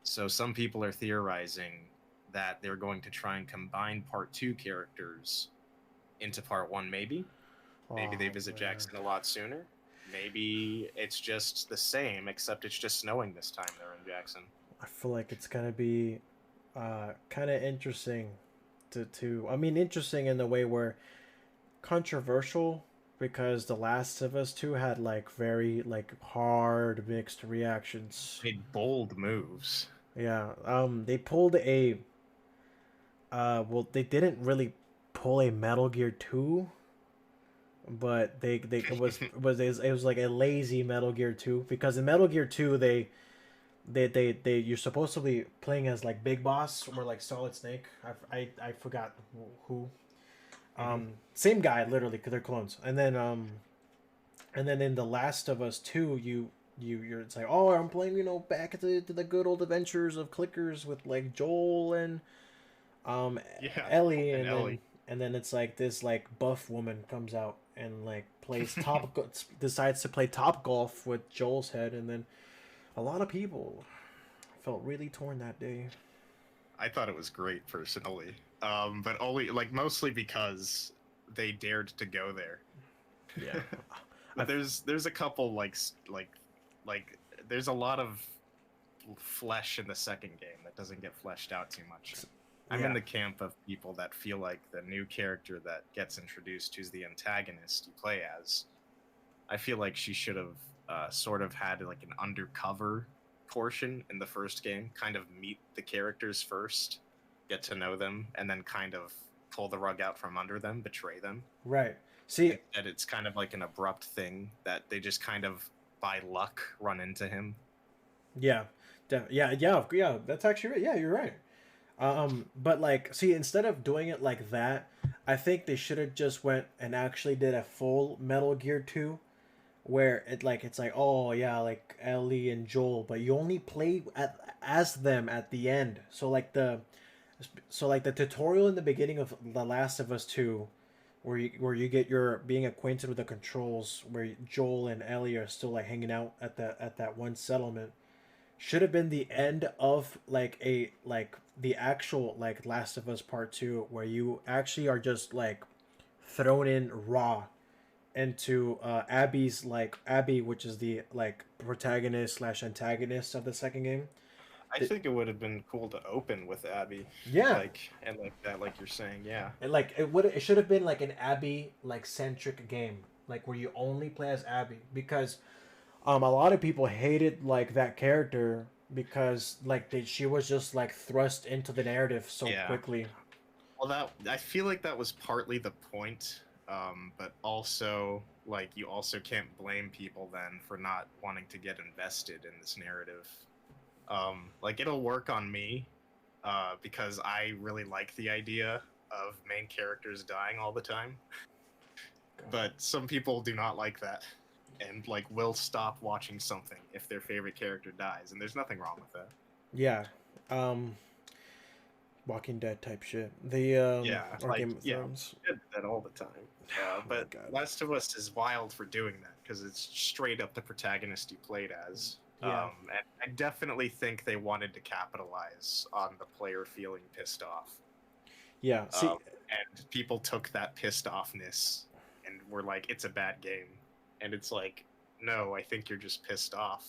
So some people are theorizing that they're going to try and combine Part 2 characters into Part 1, maybe. Maybe they Oh visit man, Jackson a lot sooner. Maybe it's just the same, except it's just snowing this time they're in Jackson. I feel like it's gonna be kind of interesting I mean, interesting in the way where controversial because The Last of Us 2 had like very like hard mixed reactions. Made bold moves. Yeah, they pulled a well, they didn't really pull a Metal Gear 2, but they it was like a lazy Metal Gear 2 because in Metal Gear 2 they you're supposed to be playing as like Big Boss or like Solid Snake. I forgot who. Hmm. Same guy literally because they're clones. And then in The Last of Us 2 you're it's like, oh, I'm playing, back to the good old adventures of clickers with like Joel and um Yeah, Ellie, and Ellie. and then it's like this like buff woman comes out and like decides to play top golf with Joel's head, and then a lot of people felt really torn that day. I thought it was great personally, but only like mostly because they dared to go there. Yeah. But I there's a couple like there's a lot of flesh in the second game that doesn't get fleshed out too much. I'm in yeah. the camp of people that feel like the new character that gets introduced, who's the antagonist you play as, I feel like she should have sort of had like an undercover portion in the first game, kind of meet the characters first, get to know them, and then kind of pull the rug out from under them, betray them. Right. See, And it's kind of like an abrupt thing that they just kind of by luck run into him. yeah. Yeah, that's actually right. Yeah, you're right. But like, see, instead of doing it like that, I think they should have just went and actually did a full Metal Gear 2 where it's like, oh yeah, like Ellie and Joel, but you only play as them at the end. So like the tutorial in the beginning of The Last of Us 2 where you get your being acquainted with the controls, where Joel and Ellie are still like hanging out at that one settlement, should have been the end of like the actual like Last of Us Part 2, where you actually are just like thrown in raw into Abby, which is the like protagonist slash antagonist of the second game. I think it would have been cool to open with Abby, Yeah, like and like that, like you're saying, yeah. and like it should have been like an Abby like centric game, like where you only play as Abby, because a lot of people hated like that character because like she was just like thrust into the narrative so Yeah. quickly. Well, that I feel like that was partly the point, but also like you also can't blame people then for not wanting to get invested in this narrative. Like it'll work on me, because I really like the idea of main characters dying all the time, but some people do not like that, and like will stop watching something if their favorite character dies, and there's nothing wrong with that. Yeah, um, Walking Dead type shit. The Yeah, or like Game of yeah, Thrones. we did that all the time. Oh my But god. Last of Us is wild for doing that because it's straight up the protagonist you played as. Yeah. And I definitely think they wanted to capitalize on the player feeling pissed off. Yeah. See. And people took that pissed offness and were like, "It's a bad game," and it's like, "No, I think you're just pissed off."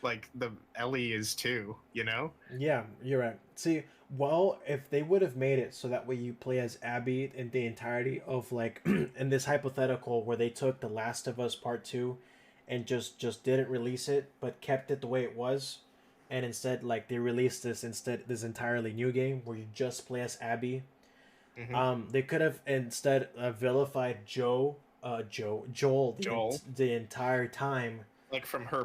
Like the Ellie is too, you know? Yeah, you're right. See, well, if they would have made it so that way you play as Abby in the entirety of like in this hypothetical where they took The Last of Us Part 2 and just didn't release it but kept it the way it was, and instead like they released this entirely new game where you just play as Abby. Hmm. They could have instead vilified Joel Joel, the entire time like from her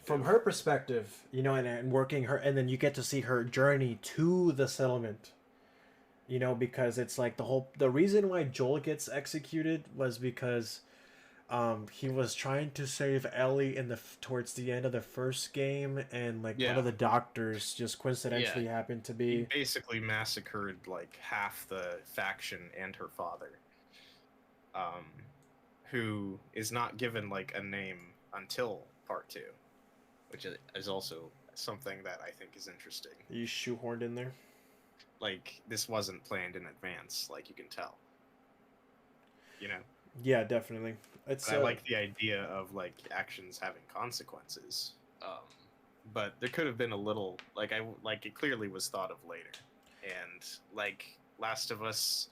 from perspective. her perspective, and working her, and then you get to see her journey to the settlement. You know, because it's like the reason why Joel gets executed was because he was trying to save Ellie in towards the end of the first game, and like one Yeah, of the doctors just yeah. coincidentally happened to He be. basically massacred like half the faction and her father, um, who is not given like a name until part two, which is also something that I think is interesting. He's shoehorned in there. Like this wasn't planned in advance, like you can tell, you know. Yeah, definitely. It's But I like the idea of like actions having consequences. Um, but there could have been a little like it clearly was thought of later, and like Last of Us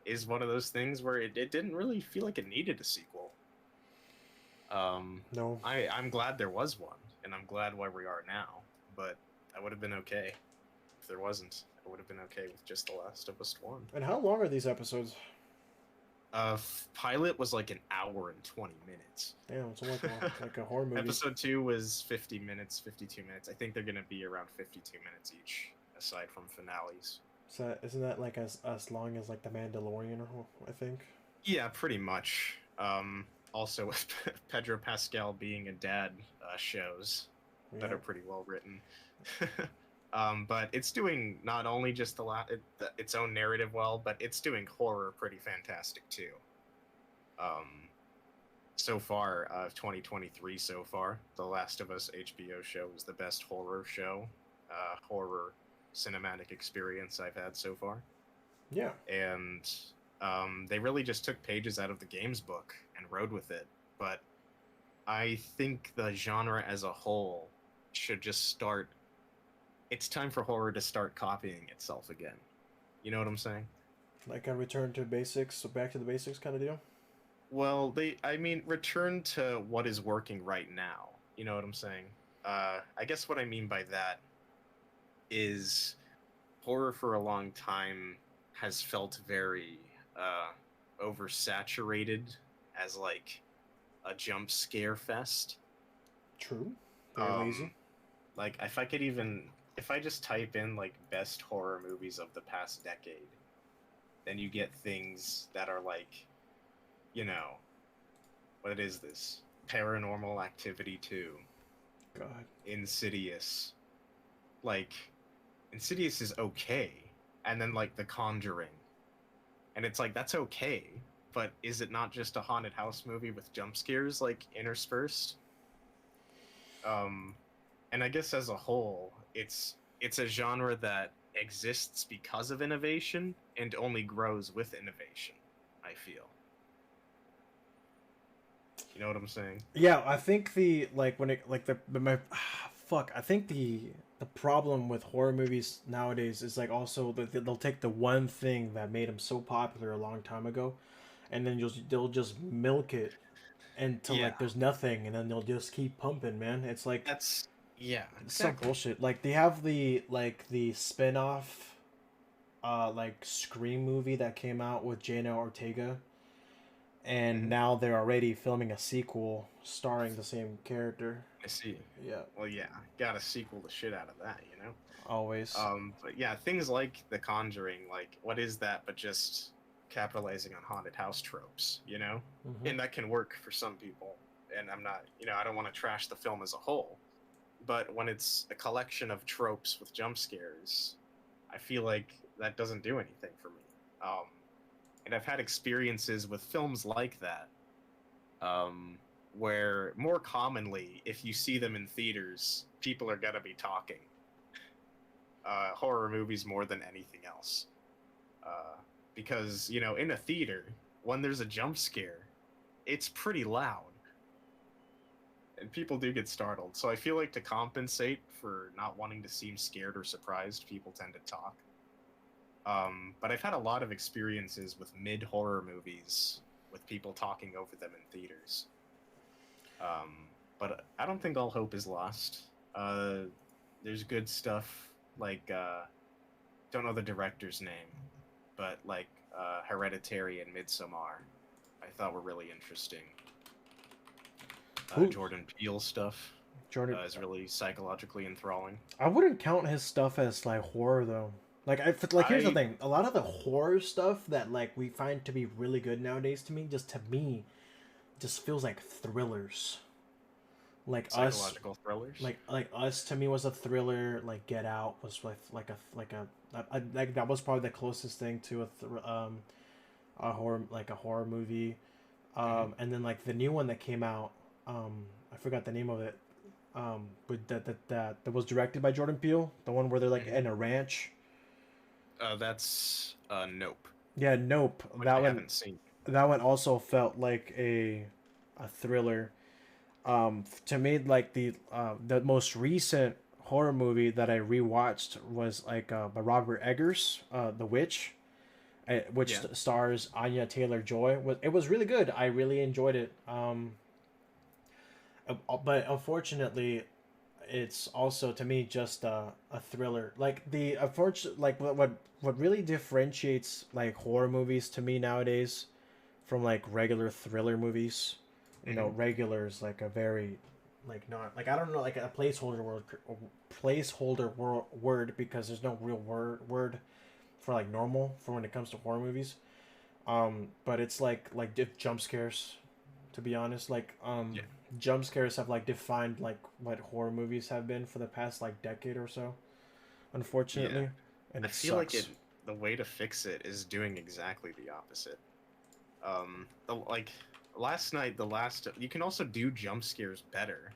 is one of those things where it didn't really feel like it needed a sequel. no. I'm glad there was one, and I'm glad where we are now. But I would have been okay if there wasn't. I would have been okay with just The Last of Us One. And how long are these episodes? Pilot was like an hour and 20 minutes. Damn, it's like a horror movie. Episode 2 was 50 minutes, 52 minutes. I think they're gonna be around 52 minutes each, aside from finales. So isn't that like as long as like the Mandalorian, or I think? Yeah, pretty much. Also, with Pedro Pascal being a dad, shows Yeah. that are pretty well written. But it's doing not only just its own narrative well, but it's doing horror pretty fantastic too. Um, so far of 2023 so far, The Last of Us HBO show is the best horror show, horror cinematic experience I've had so far. Yeah. And they really just took pages out of the games book and rode with it. But I think the genre as a whole should just start. It's time for horror to start copying itself again. You know what I'm saying? Like a return to basics, so back to the basics kind of deal. Well, I mean, return to what is working right now. You know what I'm saying? I guess what I mean by that is horror for a long time has felt very oversaturated as like a jump scare fest. True. Very lazy. Like if I just type in like best horror movies of the past decade, then you get things that are like, you know, what is this? Paranormal Activity 2, God. Insidious. Like Insidious is okay, and then like The Conjuring. And it's like that's okay, but is it not just a haunted house movie with jump scares like interspersed? And I guess as a whole, it's a genre that exists because of innovation and only grows with innovation, I feel. You know what I'm saying? Yeah, I think the like when it like the my fuck. I think the problem with horror movies nowadays is like also that they'll take the one thing that made them so popular a long time ago, and then they'll just milk it until Yeah, like there's nothing, and then they'll just keep pumping. Man, it's like that's yeah, it's some exactly. bullshit. Like they have the spin-off like Scream movie that came out with Jaina Ortega, and Hmm. now they're already filming a sequel starring the same character. I see. Yeah, Well, yeah, gotta sequel the shit out of that, you know. always. But yeah, things like The Conjuring, like what is that but just capitalizing on haunted house tropes, you know? Hmm. And that can work for some people. And I'm not, I don't want to trash the film as a whole, but when it's a collection of tropes with jump scares, I feel like that doesn't do anything for me. Um, and I've had experiences with films like that, um, where more commonly, if you see them in theaters, people are gonna be talking. Horror movies more than anything else, because in a theater, when there's a jump scare, it's pretty loud, and people do get startled. So I feel like to compensate for not wanting to seem scared or surprised, people tend to talk. But I've had a lot of experiences with mid horror movies with people talking over them in theaters. But I don't think all hope is lost. Uh, there's good stuff like don't know the director's name, but like Hereditary and Midsommar, I thought were really interesting. Who Jordan Peele stuff Jordan? is really psychologically enthralling. I wouldn't count his stuff as like horror though. like here's the I thing. A lot of the horror stuff that like we find to be really good nowadays to me just feels like thrillers. Like us psychological thrillers. like us to me was a thriller. Like Get Out was like that was probably the closest thing to a horror movie. Hmm. And then like the new one that came out, I forgot the name of it. But that was directed by Jordan Peele, the one where they're like Hmm. in a ranch. That's Nope, Yeah, Nope. which I haven't seen. That one also felt like a thriller. To me, like the most recent horror movie that I rewatched was like by Robert Eggers, The Witch, which Yeah. stars Anya Taylor Joy. It was really good. I really enjoyed it. But unfortunately, it's also to me just a thriller. Like the unfortunate, like what really differentiates like horror movies to me nowadays from like regular thriller movies. You know, Hmm. regular is like a very like not like I don't know like a word because there's no real word for like normal for when it comes to horror movies. But it's like jump scares. To be honest, like Yeah. jump scares have like defined like what horror movies have been for the past like decade or so. Yeah. Unfortunately, and I it feel like sucks. the way to fix it is doing exactly the opposite. Like last night, you can also do jump scares better.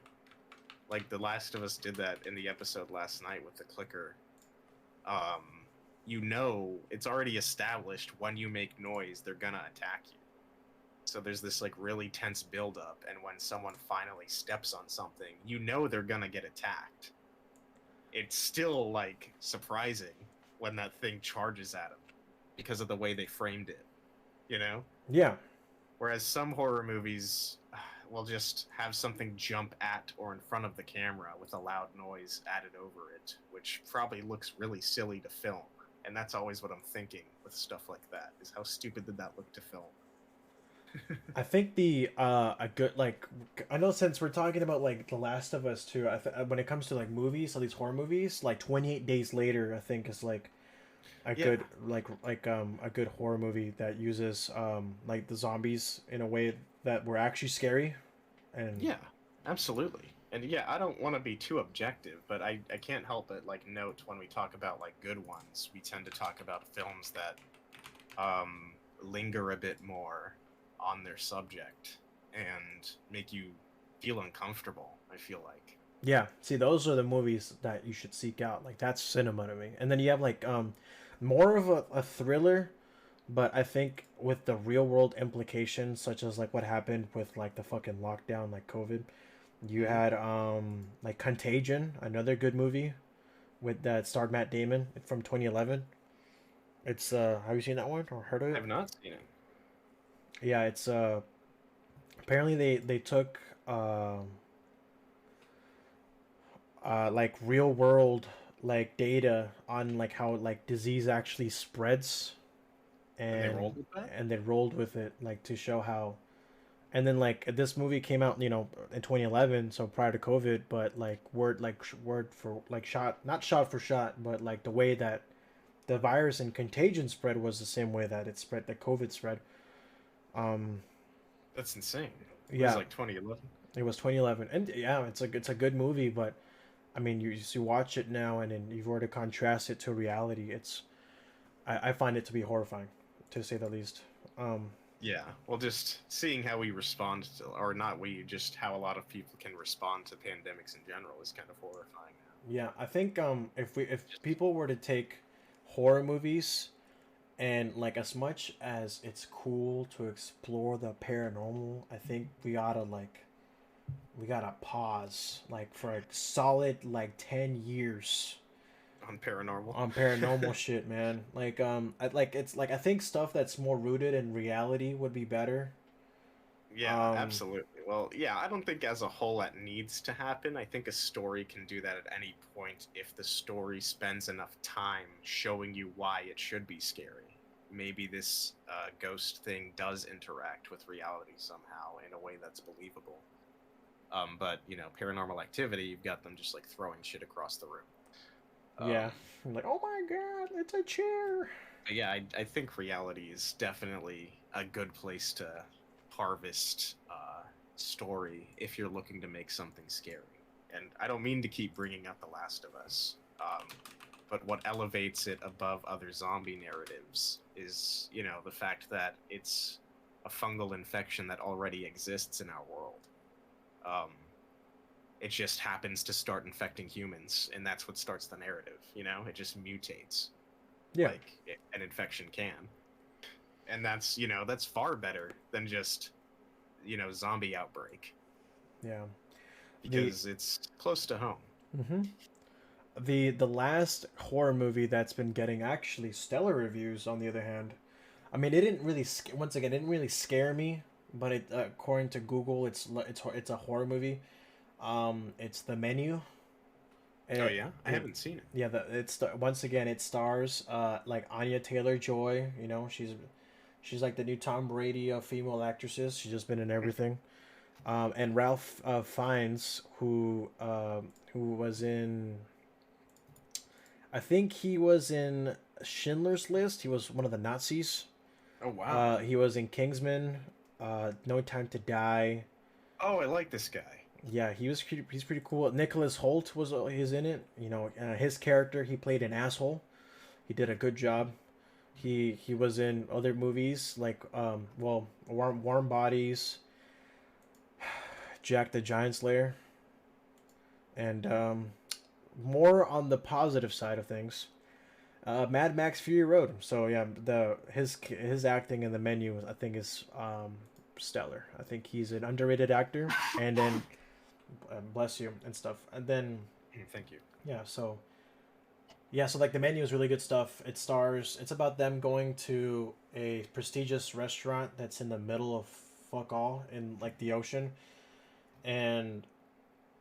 Like The Last of Us did that in the episode last night with the clicker. Um, it's already established when you make noise, they're gonna attack you. So there's this like really tense buildup, and when someone finally steps on something, they're gonna get attacked. It's still like surprising when that thing charges at them because of the way they framed it, you know? Yeah, Whereas some horror movies will just have something jump at or in front of the camera with a loud noise added over it, which probably looks really silly to film. And that's always what I'm thinking with stuff like that, is how stupid did that look to film? I think the a good like I know since we're talking about like The Last of Us too. When it comes to like movies, so these horror movies, like 28 Days Later, I think is like a Yeah, good a good horror movie that uses like the zombies in a way that were actually scary and yeah, absolutely. And yeah, I don't want to be too objective, but I can't help but like note when we talk about like good ones, we tend to talk about films that linger a bit more on their subject and make you feel uncomfortable, I feel like. yeah. See, those are the movies that you should seek out. Like that's cinema to me. And then you have like more of a thriller, but I think with the real world implications, such as like what happened with like the fucking lockdown, like COVID. You Hmm. had like Contagion, another good movie with that starred Matt Damon from 2011. It's have you seen that one or heard of it? I've not seen it. Yeah, it's apparently they took um like real world like data on like how like disease actually spreads And they rolled with that? and they rolled with it like to show how. And then like this movie came out, you know, in 2011, so prior to COVID, but like word for like shot, not shot for shot, but like the way that the virus and contagion spread was the same way that it spread, that COVID spread. Um, That's insane. It was yeah, like 2011. it was 2011, and yeah, it's a good movie, but I mean, you watch it now, and then you were to contrast it to reality, it's I find it to be horrifying, to say the least. Um, Yeah, well, just seeing how we respond to, or not we, just how a lot of people can respond to pandemics in general is kind of horrifying now. yeah, I think if Just, people were to take horror movies and like as much as it's cool to explore the paranormal, I think we gotta pause like for a solid like 10 years on paranormal. on paranormal shit, man. Like it's like I think stuff that's more rooted in reality would be better. Yeah, Um, absolutely. Well, yeah, I don't think as a whole that needs to happen. I think a story can do that at any point if the story spends enough time showing you why it should be scary. Maybe this ghost thing does interact with reality somehow in a way that's believable. But paranormal activity, you've got them just like throwing shit across the room. Yeah. I'm like, oh my god, it's a chair. But yeah, I think reality is definitely a good place to harvest story if you're looking to make something scary. And I don't mean to keep bringing up The Last of Us, but what elevates it above other zombie narratives is, the fact that it's a fungal infection that already exists in our world. Um, it just happens to start infecting humans, and that's what starts the narrative. It just mutates Yeah. like an infection can, and that's far better than just zombie outbreak Yeah. The because it's close to home. hmm the last horror movie that's been getting actually stellar reviews, on the other hand, I mean, it didn't really once again, it didn't really scare me, but it according to Google, it's a horror movie. It's The Menu. Oh It, yeah, I it haven't seen it. yeah, once again it stars like Anya Taylor-Joy. She's like the new Tom Brady of female actresses. She's just been in everything. And Ralph Fiennes, who was in, I think he was in Schindler's List. He was one of the Nazis. Oh wow. He was in Kingsman, No Time to Die. Oh, I like this guy. Yeah, he's pretty cool. Nicholas Holt he's in it. His character, he played an asshole. He did a good job. He was in other movies like Warm Bodies, Jack the Giant Slayer, and more on the positive side of things, Mad Max Fury Road. So yeah, the his acting in The Menu, I think, is stellar. I think he's an underrated actor, and then bless you and stuff. And then Thank you. yeah, so like The Menu is really good stuff. It's about them going to a prestigious restaurant that's in the middle of fuck all in like the ocean, and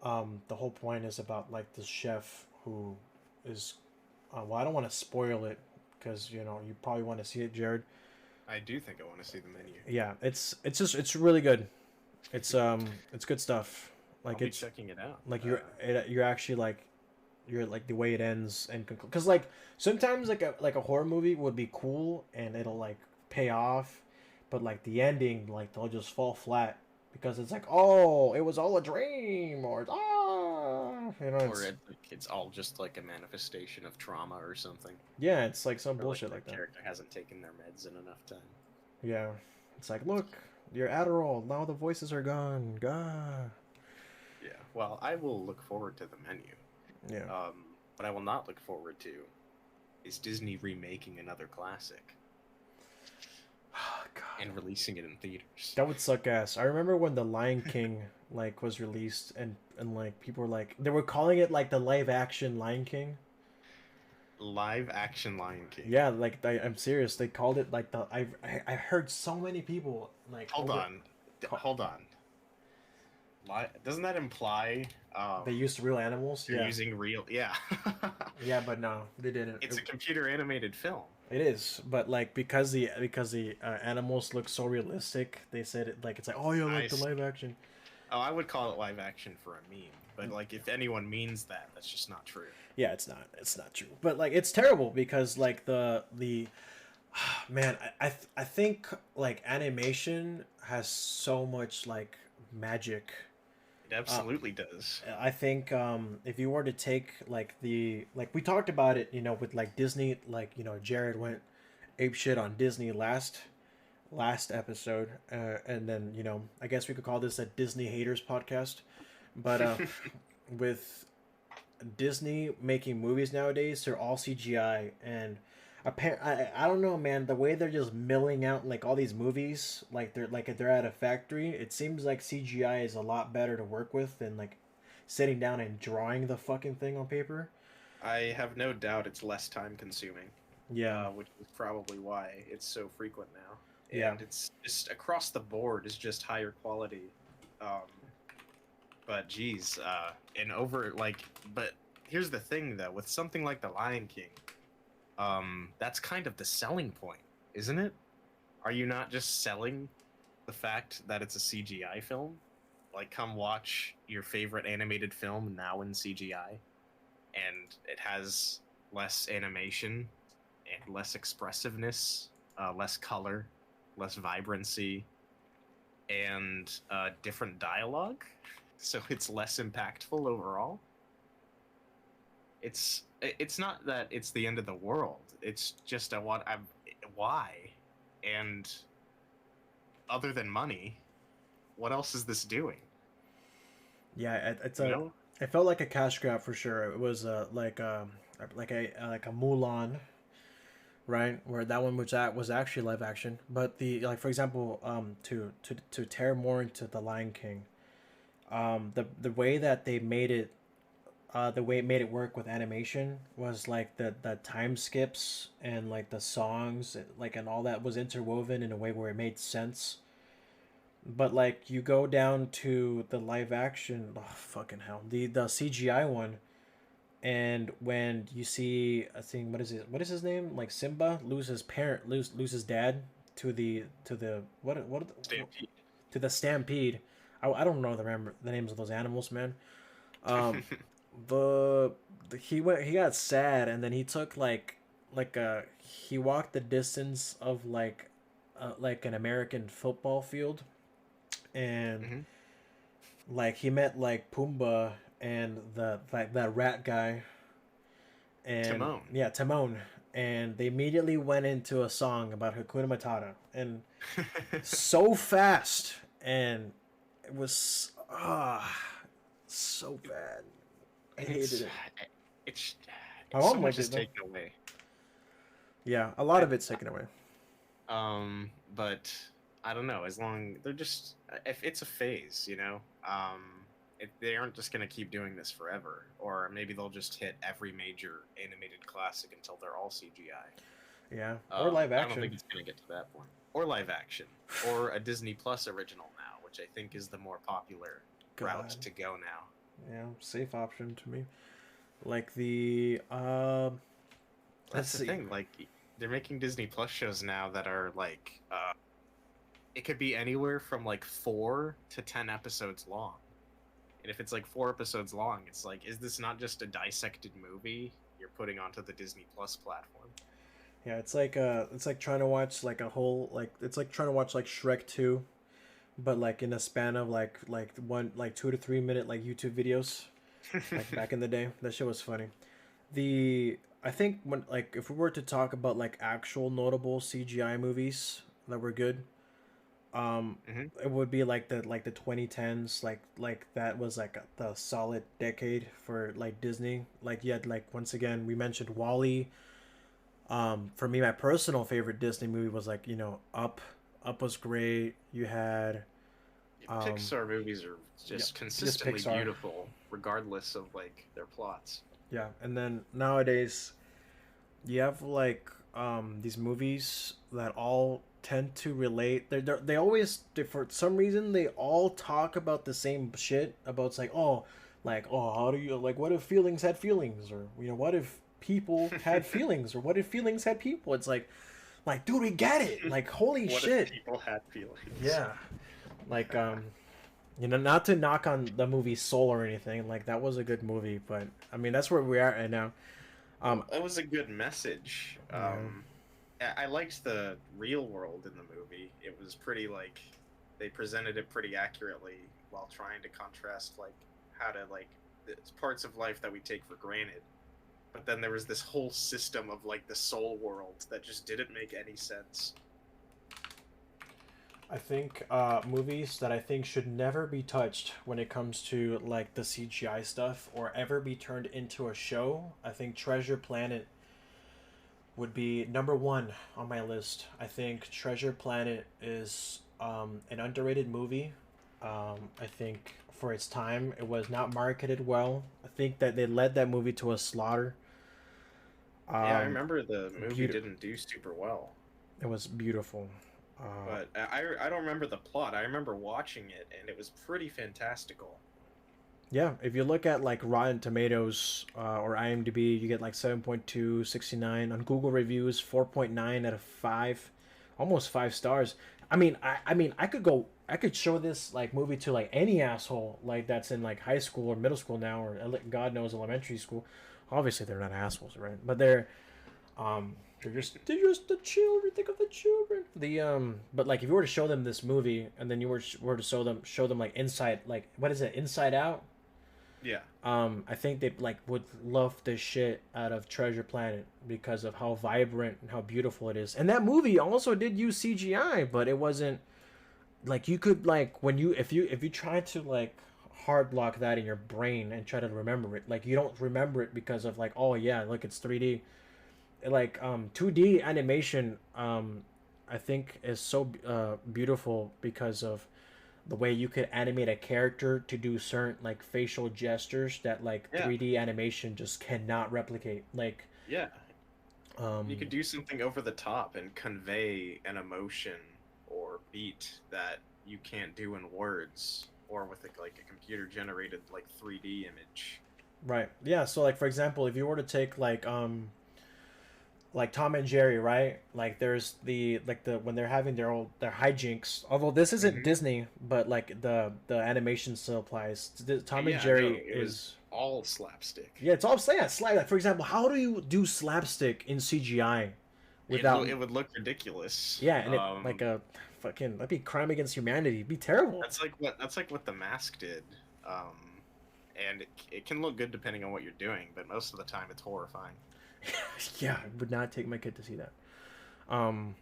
the whole point is about like this chef who is, well, I don't want to spoil it because you probably want to see it, Jared. I do think I want to see The Menu. Yeah, it's really good. It's good stuff. I'll Like be it's checking it out. like you're actually like you're like the way it ends and because like sometimes like a horror movie would be cool and it'll like pay off, but like the ending, like they'll just fall flat because it's like, oh, it was all a dream, or Or it's all just like a manifestation of trauma or something. yeah, it's like some Or like bullshit the like that. character hasn't taken their meds in enough time. Yeah, it's like, look, your Adderall, now the voices are gone. God. Yeah. Well, I will look forward to The Menu. Yeah. What I will not look forward to is Disney remaking another classic God. and releasing it in theaters. That would suck ass. I remember when The Lion King like was released and like people were like they were calling it like the live action Lion King. Live action Lion King. Yeah, like I'm serious. They called it like I heard so many people like Hold on. Hold on. Doesn't that imply they used real animals. you're Yeah. using real? Yeah. Yeah, but no, they didn't. It's a computer animated film. It is, but like because the animals look so realistic, they said it like it's like, oh yeah, like the live action. Oh, I would call it live action for a meme, but like if anyone means that, that's just not true. Yeah, it's not true, but like it's terrible because like the man, I think like animation has so much like magic. It absolutely does. I think if you were to take like we talked about it, with like Disney, like Jared went ape shit on Disney last episode, and then I guess we could call this a Disney haters podcast, but with Disney making movies nowadays, they're all CGI, and I don't know, man, the way they're just milling out like all these movies, like they're at a factory. It seems like CGI is a lot better to work with than like sitting down and drawing the fucking thing on paper. I have no doubt it's less time consuming. Yeah. Which is probably why it's so frequent now. Yeah. And it's just across the board is just higher quality. But geez, but here's the thing though, with something like The Lion King, that's kind of the selling point, isn't it? Are you not just selling the fact that it's a CGI film? Like, come watch your favorite animated film now in CGI, and it has less animation and less expressiveness, less color, less vibrancy, and different dialogue. So it's less impactful overall. It's not that it's the end of the world. It's just why, and other than money, what else is this doing? Yeah, it's You a. know? It felt like a cash grab for sure. It was like a Mulan, right? Where that one was actually live action, but the like for example, to tear more into the Lion King, the way that they made it, the way it made it work with animation was like the time skips and like the songs, like and all that was interwoven in a way where it made sense. But like you go down to the live action, oh fucking hell, the CGI one, and when you see I think what is his name, like Simba lose his parent, lose his dad to the Stampede. to the stampede. I don't know the names of those animals, man. Um, he got sad, and then he took he walked the distance of like an American football field, and Hmm. like he met like Pumbaa and the like that rat guy, and Timon. yeah, Timon, and they immediately went into a song about Hakuna Matata, and so fast, and it was so bad. I hated it's it. it's My so mom much liked is it though. taken away. Yeah, a lot I, of it's taken away. but I don't know. As long they're just if it's a phase, they aren't just gonna keep doing this forever, or maybe they'll just hit every major animated classic until they're all CGI. Yeah, or live I don't think action. it's gonna get to that point, or live action, or a Disney Plus original now, which I think is the more popular route God, to go now. yeah, safe option to me. Like let's That's the see. thing. Like they're making Disney Plus shows now that are like it could be anywhere from like 4 to 10 episodes long. And if it's like 4 episodes long, it's like, is this not just a dissected movie you're putting onto the Disney Plus platform? Yeah, it's like trying to watch like a whole like it's like trying to watch like Shrek 2, but like in a span of like 2 to 3 minute like YouTube videos. Like back in the day, that shit was funny. The I think when like if we were to talk about like actual notable CGI movies that were good, Hmm. it would be like the 2010s, like that was like the solid decade for like Disney. Like you had like once again we mentioned Wally. For me, my personal favorite Disney movie was like Up. Up was great. You had um Pixar movies are yeah, just just consistently Pixar. beautiful, regardless of like their plots. Yeah, and then nowadays you have like these movies that all tend to relate. They always for some reason they all talk about the same shit about it's like oh how do you like what if feelings had feelings, or what if people had feelings, or what if feelings had people. It's like dude, we get it, like holy What if shit. people had feelings? Yeah, like not to knock on the movie Soul or anything, like that was a good movie, but I mean that's where we are right now. um That was a good message. yeah. I liked the real world in the movie. It was pretty like they presented it pretty accurately while trying to contrast like how to like it's parts of life that we take for granted. But then there was this whole system of like the soul world that just didn't make any sense. I think movies that I think should never be touched when it comes to like the CGI stuff or ever be turned into a show. I think Treasure Planet would be number one on my list. I think Treasure Planet is an underrated movie. I think for its time, it was not marketed well. I think that they led that movie to a slaughter. Yeah, I Um, remember the movie beautiful. didn't do super well, It was beautiful. but I don't remember the plot. I remember watching it and it was pretty fantastical. Yeah, if you look at like Rotten Tomatoes or IMDb, you get like 7.2, 69 on Google reviews, 4.9 out of 5, almost 5 stars. I mean, I could show this like movie to like any asshole like that's in like high school or middle school now or God knows elementary school. Obviously, they're not assholes, right? But they're just the children. Think of the children. But like if you were to show them this movie and then you were to show them like inside, like what is it, Inside Out? Yeah. I think they like would love the shit out of Treasure Planet because of how vibrant and how beautiful it is. And that movie also did use CGI, but it wasn't like you could like when you if you try to like hard block that in your brain and try to remember it, like you don't remember it because of like, oh yeah, look, it's 3D. Like 2D animation I think is so beautiful because of the way you could animate a character to do certain like facial gestures that like Yeah. 3D animation just cannot replicate. Like Yeah. You um could do something over the top and convey an emotion or beat that you can't do in words or with like a computer generated like 3D image. right. Yeah, so like for example, if you were to take like Tom and Jerry, right? Like there's the when they're having their hijinks. Although this isn't Hmm. Disney, but like the animation still applies. Tom and Yeah, no, Jerry it was is all slapstick. yeah, it's all yeah, like for example, how do you do slapstick in CGI without It would look ridiculous. yeah, and it like a fucking that'd be crime against humanity. It'd be terrible. That's like what the mask did. And it can look good depending on what you're doing, but most of the time it's horrifying. Yeah, I would not take my kid to see that. Um,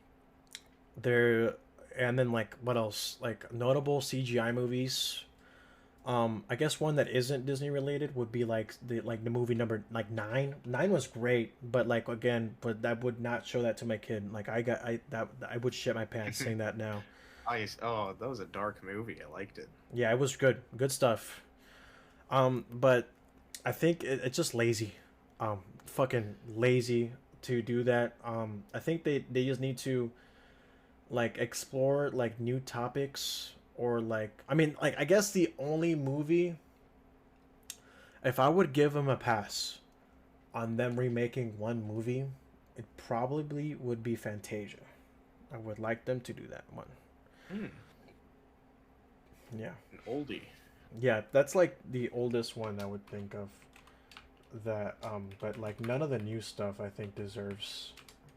there and then like what else? Like notable CGI movies. I guess one that isn't Disney related would be like the movie number like nine. Nine was great, but like again, but that would not show that to my kid. Like I would shit my pants saying that now. Oh, that was a dark movie. I liked it. Yeah, it was good stuff. But I think it's just lazy. Fucking lazy to do that. I think they just need to like explore like new topics or like I mean like I guess the only movie if I would give them a pass on them remaking one movie, it probably would be Fantasia. I would like them to do that one. Hmm, Yeah. an oldie. Yeah, that's like the oldest one I would think of that but like none of the new stuff I think deserves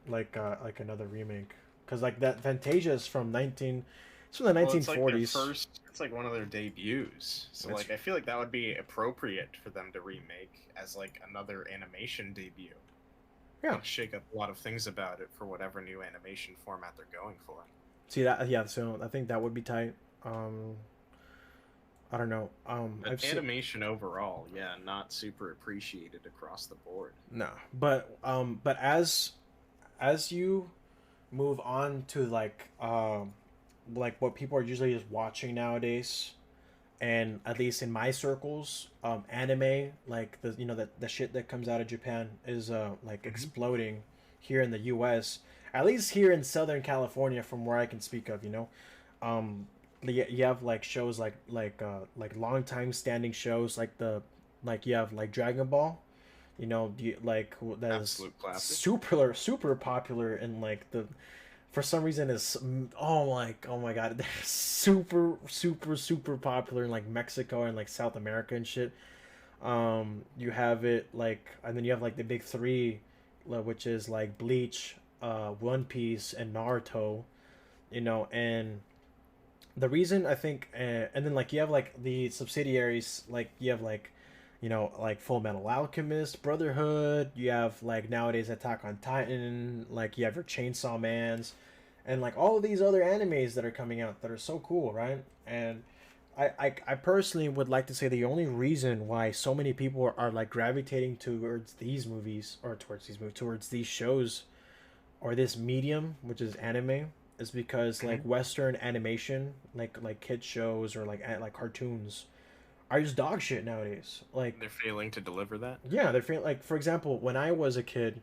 like another remake cuz like that Fantasia is from 19 it's from the Well, it's like their 1940s. first. It's like one of their debuts. So It's like I feel like that would be appropriate for them to remake as like another animation debut. yeah. Shake up a lot of things about it for whatever new animation format they're going for. See that yeah, so I think that would be tight. I don't know. But I've seen animation overall, yeah, not super appreciated across the board. no, but as you move on to like what people are usually just watching nowadays, and at least in my circles, anime like the shit that comes out of Japan is like Hmm. exploding here in the U.S. At least here in Southern California, from where I can speak of, um, you have like shows like long time standing shows like you have like Dragon Ball, that is Absolute classic. super popular in like the for some reason is oh my god they're super popular in like Mexico and like South America and shit. You have it like and then you have like the big three, which is like Bleach, One Piece, and Naruto. And the reason I think and then like you have like the subsidiaries, like you have like like Full Metal Alchemist Brotherhood, you have like nowadays Attack on Titan, like you have your Chainsaw Mans, and like all of these other animes that are coming out that are so cool, right? And I personally would like to say the only reason why so many people are like gravitating towards these movies or towards these shows or this medium, which is anime, is because like Hmm. Western animation, like kid shows or like cartoons, are just dog shit nowadays. Like, They're failing to deliver that. yeah, they're feeling like, for example, when I was a kid,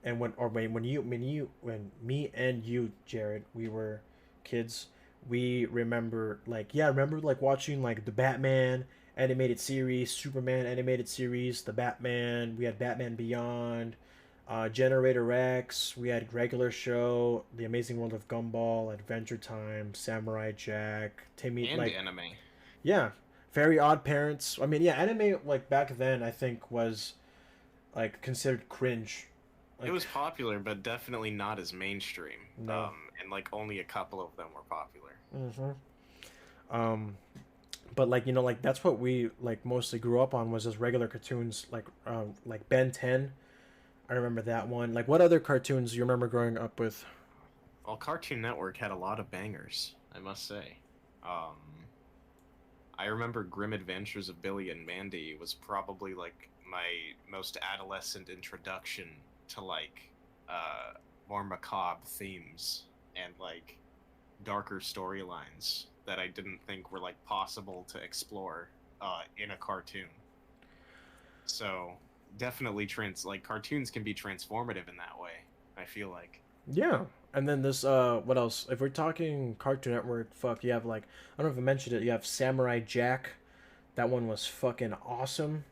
and when me and you, Jared, we were kids, we remember like yeah, remember like watching like the Batman animated series, Superman animated series, the Batman. We had Batman Beyond, Generator X. We had regular show, The Amazing World of Gumball, Adventure Time, Samurai Jack, Timmy And like anime. yeah, Very Odd Parents. I mean, yeah, anime like back then I think was like considered cringe. It Like was popular, but definitely not as mainstream. no. And like only a couple of them were popular. Hmm. Um, but like like that's what we like mostly grew up on was just regular cartoons like Ben 10. I remember that one. Like what other cartoons you remember growing up with? Well, Cartoon Network had a lot of bangers, I must say. I remember Grim Adventures of Billy and Mandy was probably like my most adolescent introduction to like uh, more macabre themes and like darker storylines that I didn't think were like possible to explore in a cartoon. So definitely like cartoons can be transformative in that way. I feel like. Yeah. And then this what else? If we're talking Cartoon Network, fuck, you have like I don't know if I mentioned it, you have Samurai Jack. That one was fucking awesome.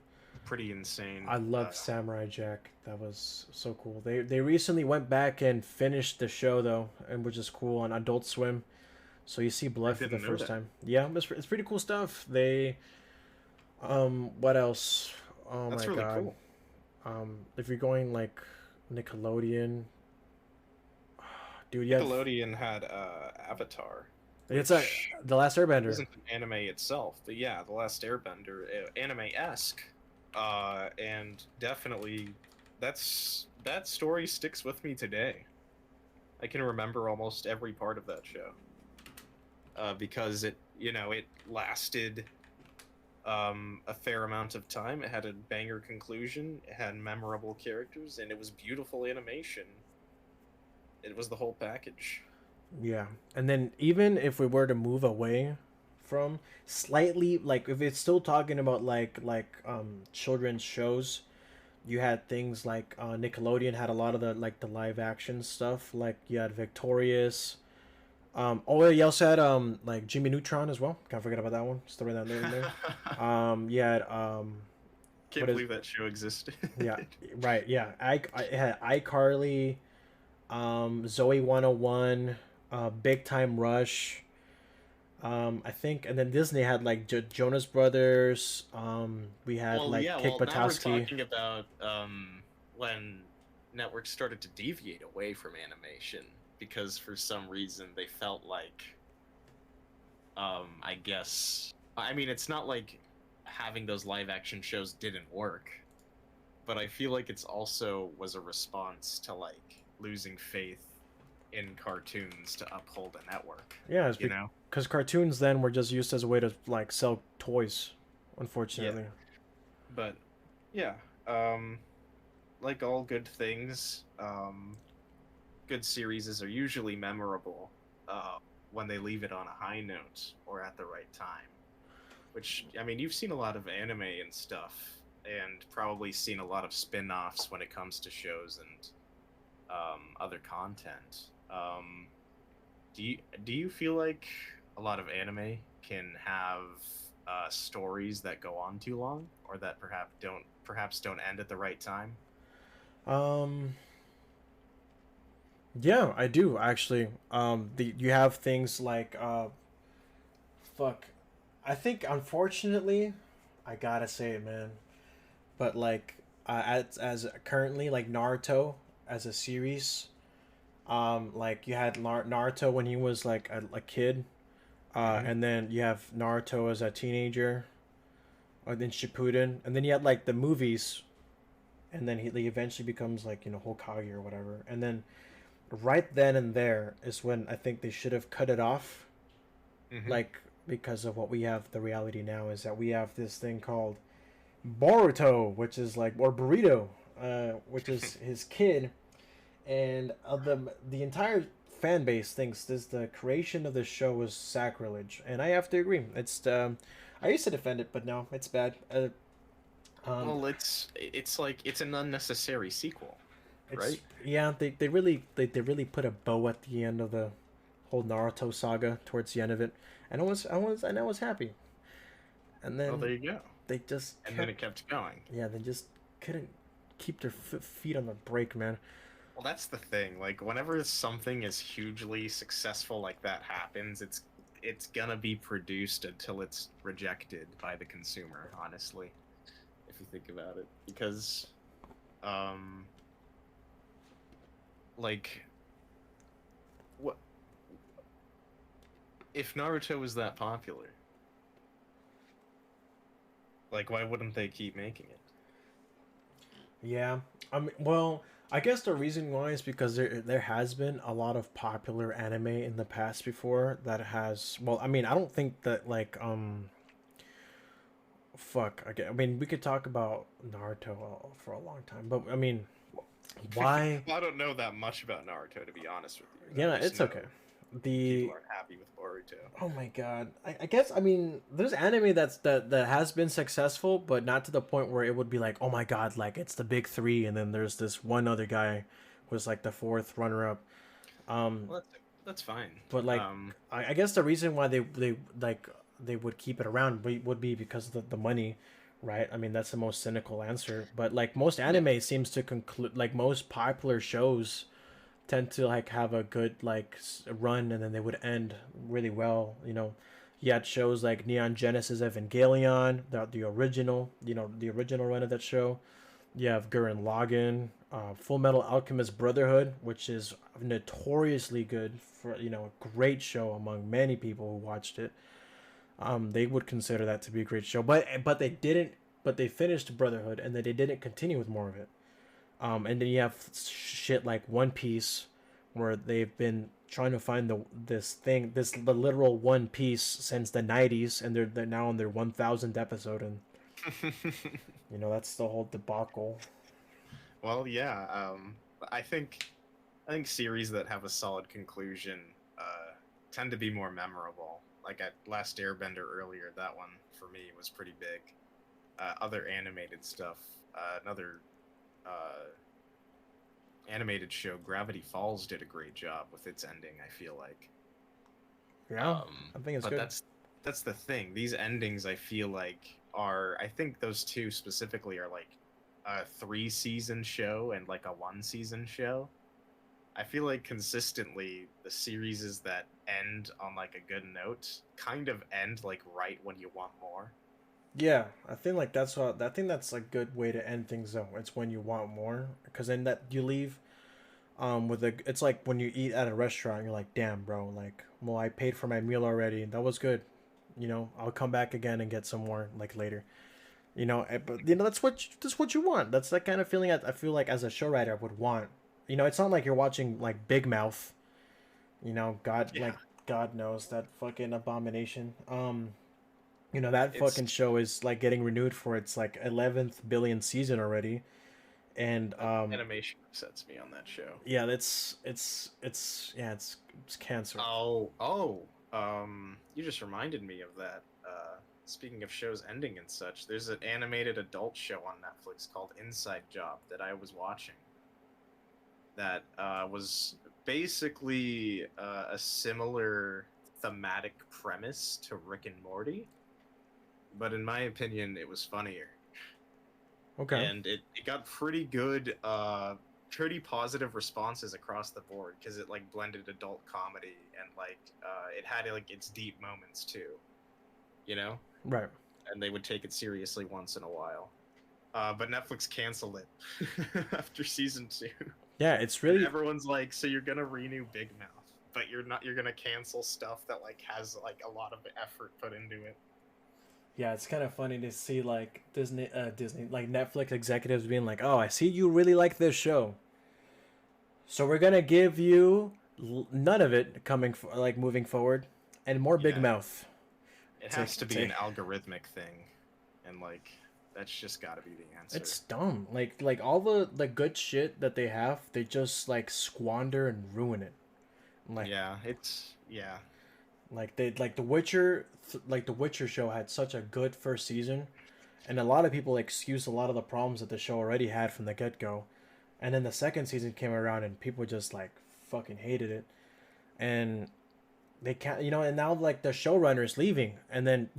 Pretty insane. I loved Samurai Jack. That was so cool. They recently went back and finished the show though, and which is cool on Adult Swim. So you see I blood for the didn't know first that. time. Yeah, it's pretty cool stuff. They what else? Oh my That's really god. cool. If you're going like Nickelodeon, dude, you have Nickelodeon had Avatar, it's a which The Last Airbender. isn't an anime itself, but yeah, The Last Airbender, anime-esque, and definitely that story sticks with me today. I can remember almost every part of that show, because it lasted a fair amount of time. It had a banger conclusion, it had memorable characters, and it was beautiful animation. It was the whole package. Yeah. And then even if we were to move away from slightly like if it's still talking about children's shows, you had things like Nickelodeon had a lot of the live action stuff. Like you had Victorious. Oh, yeah, you also had like Jimmy Neutron as well. Can't forget about that one. Just throw that in there. You had Can't what is believe that show existed. yeah, right, yeah. I it had iCarly, Zoe 101, Big Time Rush. I think, and then Disney had like Jonas Brothers. We had Well, like yeah, Kick well, now we're Buttowski. talking about when networks started to deviate away from animation because for some reason they felt like, I guess, I mean, it's not like having those live action shows didn't work, but I feel like it's also was a response to like losing faith in cartoons to uphold a network, Yeah, it's you know? because cartoons then were just used as a way to like sell toys. Yeah, Unfortunately. but yeah, um, like all good things, good series are usually memorable when they leave it on a high note or at the right time. Which, I mean, you've seen a lot of anime and stuff, and probably seen a lot of spin offs when it comes to shows and other content. Do you feel like a lot of anime can have stories that go on too long, or that perhaps don't end at the right time? Um. Yeah, I do actually. You have things like fuck. I think unfortunately, I gotta say it, man. But like, as currently like Naruto as a series, like you had Naruto when he was like a kid, Hmm. and then you have Naruto as a teenager, or then Shippuden, and then you had like the movies, and then he eventually becomes like Hokage or whatever, and then right then and there is when I think they should have cut it off, Hmm. like because of what we have. The reality now is that we have this thing called Boruto, which is like or Burrito, which is his kid, and the entire fan base thinks this the creation of the show was sacrilege, and I have to agree. I used to defend it, but no, it's bad. Um, Well, it's like it's an unnecessary sequel, it's right? yeah, they really put a bow at the end of the whole Naruto saga towards the end of it, and I was happy, and Well, then there you go. they just And then kept it kept going. yeah they just couldn't keep their feet on the brake, man. Well, that's the thing. Like, whenever something is hugely successful like that happens, it's gonna be produced until it's rejected by the consumer. Honestly, if you think about it, because Um, like, what if Naruto was that popular? Like, why wouldn't they keep making it? Yeah, I mean, well, I guess the reason why is because there has been a lot of popular anime in the past before that has. Well, I mean, I don't think that like fuck. I mean, we could talk about Naruto for a long time, but I mean, why? Well, I don't know that much about Naruto, to be honest with you. I Yeah, just it's know okay. people The aren't happy with Boruto. Oh my god. I guess I mean there's anime that has been successful, but not to the point where it would be like, oh my god, like it's the big three, and then there's this one other guy who's like the fourth runner up. Um, Well, that's fine. but like I guess the reason why they like they would keep it around would be because of the money, right? I mean that's the most cynical answer. But like most Yeah. anime seems to conclude, like most popular shows tend to like have a good like run, and then they would end really well. You had shows like Neon Genesis Evangelion, the original, the original run of that show. You have Gurren Lagann, Full Metal Alchemist Brotherhood, which is notoriously good for a great show among many people who watched it. They would consider that to be a great show, but they didn't. But they finished Brotherhood, and then they didn't continue with more of it. And then you have shit like One Piece, where they've been trying to find the literal One Piece since the '90s, and they're now on their 1,000th episode, and that's the whole debacle. Well, yeah. I think series that have a solid conclusion tend to be more memorable. Like at Last Airbender earlier, that one for me was pretty big. Other animated stuff, another uh, animated show, Gravity Falls, did a great job with its ending. I feel like, Yeah, I think it's but good. that's the thing. These endings, I feel like, are I think those two specifically are like a 3-season show and like a 1-season show. I feel like consistently the series that end on like a good note kind of end like right when you want more. Yeah, I think like I think that's a good way to end things though. It's when you want more, because then that you leave with a it's like when you eat at a restaurant, you're like, damn, bro, like, well, I paid for my meal already. That was good. I'll come back again and get some more like later. But that's what you want. That's that kind of feeling I feel like as a show writer would want. It's not like you're watching like Big Mouth. God, Yeah, like God knows that fucking abomination. That it's fucking show is like getting renewed for its like 11th billion season already, and animation upsets me on that show. yeah, it's yeah, it's cancer. You just reminded me of that. Speaking of shows ending and such, there's an animated adult show on Netflix called Inside Job that I was watching. That was basically a similar thematic premise to Rick and Morty, but in my opinion, it was funnier, Okay. and it got pretty positive responses across the board because it like blended adult comedy and like it had like its deep moments too, you know, Right. and they would take it seriously once in a while. But Netflix canceled it after season 2. Yeah, it's And really everyone's like, so you're gonna renew Big Mouth, but you're not. You're gonna cancel stuff that like has like a lot of effort put into it. yeah, it's kind of funny to see like Disney like Netflix executives being like, "Oh, I see you really like this show. So we're going to give you none of it like moving forward and more Big Yeah, Mouth." it To has to be to an algorithmic thing, and like that's just got to be the answer. It's dumb. Like all the good shit that they have, they just like squander and ruin it. Like Yeah, it's yeah. like The Witcher, like The Witcher show had such a good first season, and a lot of people excuse a lot of the problems that the show already had from the get go, and then the second season came around and people just like fucking hated it, and they can't, and now like the showrunner is leaving, and then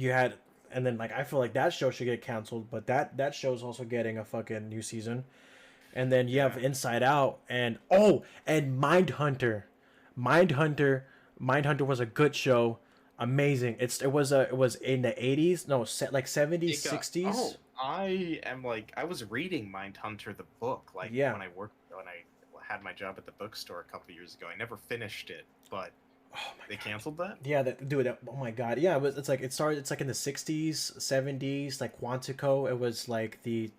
like I feel like that show should get canceled, but that show's also getting a fucking new season, and then you have Yeah. Inside Out, and oh, and Mindhunter. Mindhunter was a good show. Amazing. It was in the 80s, no, like 70s, It got 60s. I am like I was reading Mindhunter the book like Yeah. when I had my job at the bookstore a couple years ago. I never finished it, but Oh my they god. canceled that. Yeah, dude. Oh my god. Yeah, it's like it started. It's like in the 60s, 70s, like Quantico. It was like the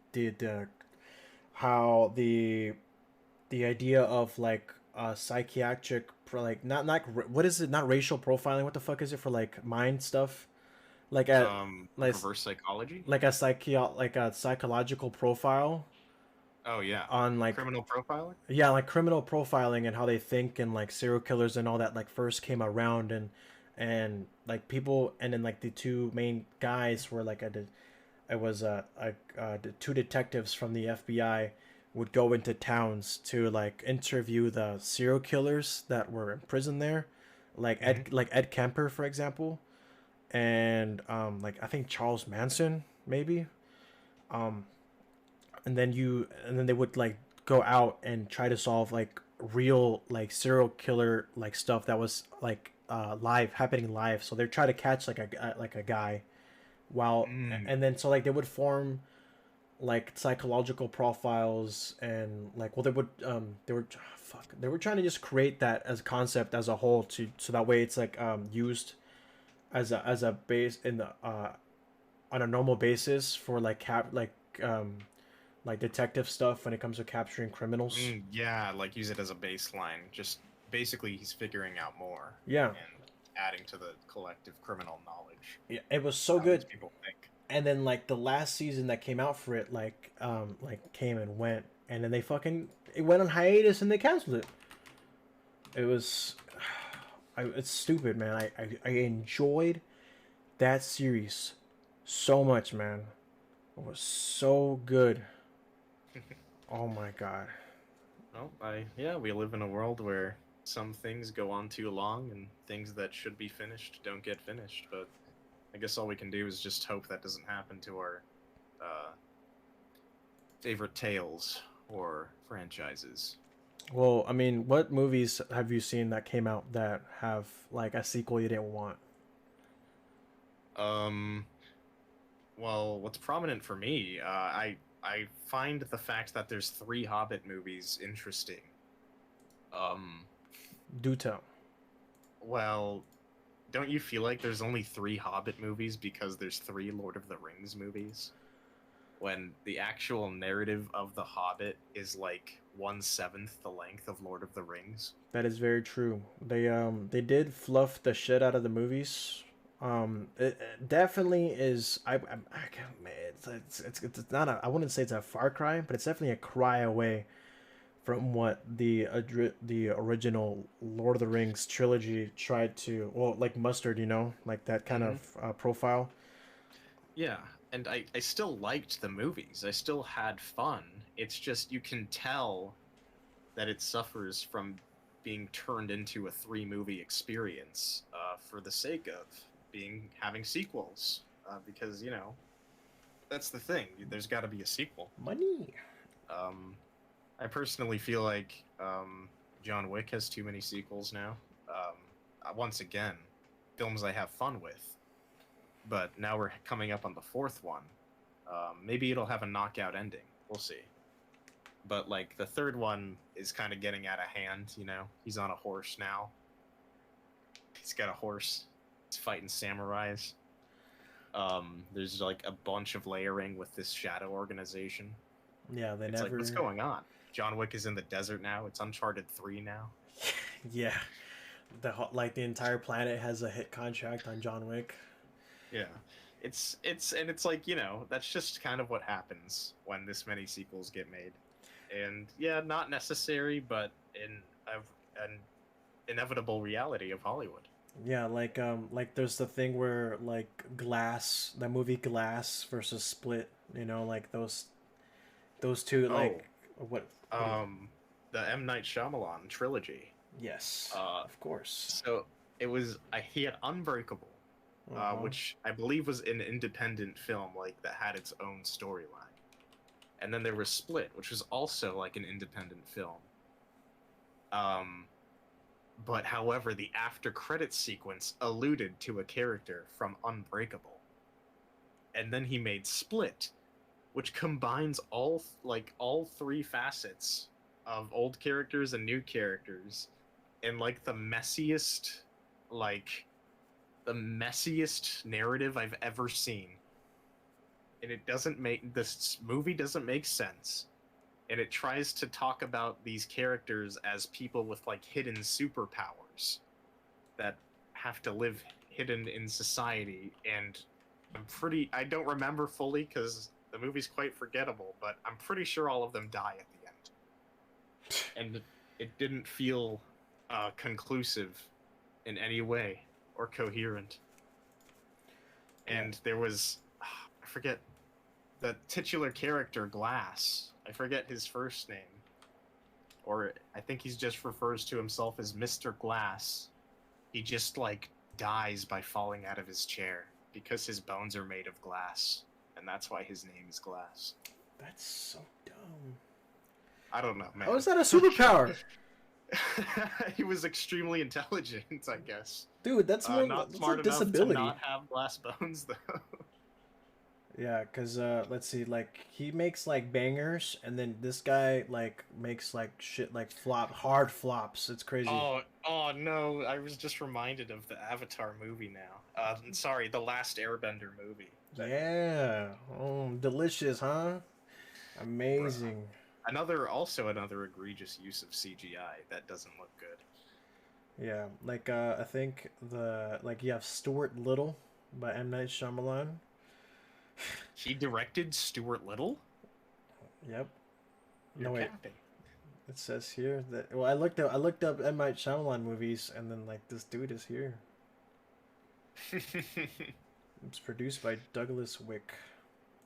how the idea of like psychiatric like what is it? Not racial profiling. What the fuck is it for like mind stuff? Like at Like like reverse psychology. like like a psychological profile Oh yeah, on like criminal profiling. yeah, like criminal profiling and how they think and like serial killers and all that like first came around and like people and then like the two main guys were like it was the two detectives from the FBI would go into towns to like interview the serial killers that were in prison there, Hmm. Like Ed Kemper for example, and like I think Charles Manson maybe, um and then they would like go out and try to solve like real like serial killer like stuff that was like live happening live, so they're trying to catch like a guy while Mm. and then so like they would form like psychological profiles and like well they were fuck they were trying to just create that as a concept as a whole to so that way it's like used as a base in the on a normal basis for um like detective stuff when it comes to capturing criminals. Yeah, like use it as a baseline. Just basically, he's figuring out more Yeah, and adding to the collective criminal knowledge. yeah, it was so How these good. people think. And then like the last season that came out for it, like came and went, and then they fucking it went on hiatus and they canceled it. It was, it's stupid, man. I enjoyed that series so much, man. It was so good. Oh my god. Well, yeah, we live in a world where some things go on too long and things that should be finished don't get finished. But I guess all we can do is just hope that doesn't happen to our uh, favorite tales or franchises. Well, I mean, what movies have you seen that came out that have like a sequel you didn't want? Um, well, what's prominent for me, I find the fact that there's three Hobbit movies interesting. Um, Do tell. well, don't you feel like there's only three Hobbit movies because there's three Lord of the Rings movies? When the actual narrative of The Hobbit is like 1/7 the length of Lord of the Rings. That is very true. They did fluff the shit out of the movies. It definitely is. I can't. Man, it's not a. I wouldn't say it's a far cry, but it's definitely a cry away from what the original Lord of the Rings trilogy tried to well like mustard. You know, like that kind Hmm. of profile. Yeah, and I still liked the movies. I still had fun. It's just you can tell that it suffers from being turned into a three-movie experience for the sake of being having sequels. Because that's the thing. There's got to be a sequel. Money. Um, I personally feel like John Wick has too many sequels now. Once again, films I have fun with, but now we're coming up on the fourth one. Maybe it'll have a knockout ending. We'll see. But like the third one is kind of getting out of hand. He's on a horse now. He's got a horse. He's fighting samurais. There's like a bunch of layering with this shadow organization. Yeah, they It's like, what's never. going on? John Wick is in the desert now. It's Uncharted 3 now. Yeah, the entire planet has a hit contract on John Wick. Yeah. It's like, that's just kind of what happens when this many sequels get made. And yeah, not necessary, but an inevitable reality of Hollywood. Yeah, like there's the thing where like Glass, that movie Glass versus Split, you know, like those two Oh, like what do you um the M. Night Shyamalan trilogy. yes, Uh of course. so it was he had Unbreakable, Uh-huh. which I believe was an independent film like that had its own storyline. And then there was Split, which was also like an independent film. Um But however, the after credits sequence alluded to a character from Unbreakable. And then he made Split, which combines all three facets of old characters and new characters in like the messiest narrative I've ever seen. And it doesn't make this movie doesn't make sense. And it tries to talk about these characters as people with like hidden superpowers that have to live hidden in society. And I don't remember fully because the movie's quite forgettable, but I'm pretty sure all of them die at the end. And it didn't feel conclusive in any way or coherent. And there was, I forget, the titular character, Glass. I forget his first name. Or I think he just refers to himself as Mr. Glass. He just, like, dies by falling out of his chair because his bones are made of glass. And that's why his name is Glass. That's so dumb. I don't know, man. How is that a superpower? He was extremely intelligent, I guess. Dude, that's more not that's smart a enough disability. to not have glass bones, though. Yeah, because let's see, like he makes like bangers, and then this guy like makes like shit like hard flops. It's crazy. Oh no! I was just reminded of the Avatar movie now. Sorry, the Last Airbender movie. Yeah. Oh, delicious, huh? Amazing. Another egregious use of CGI that doesn't look good. Yeah, like I think you have Stuart Little by M. Night Shyamalan. He directed Stuart Little? Yep. You're no wait. Capping. It says here that I looked up M. Night Shyamalan movies, and then like this dude is here. It's produced by Douglas Wick.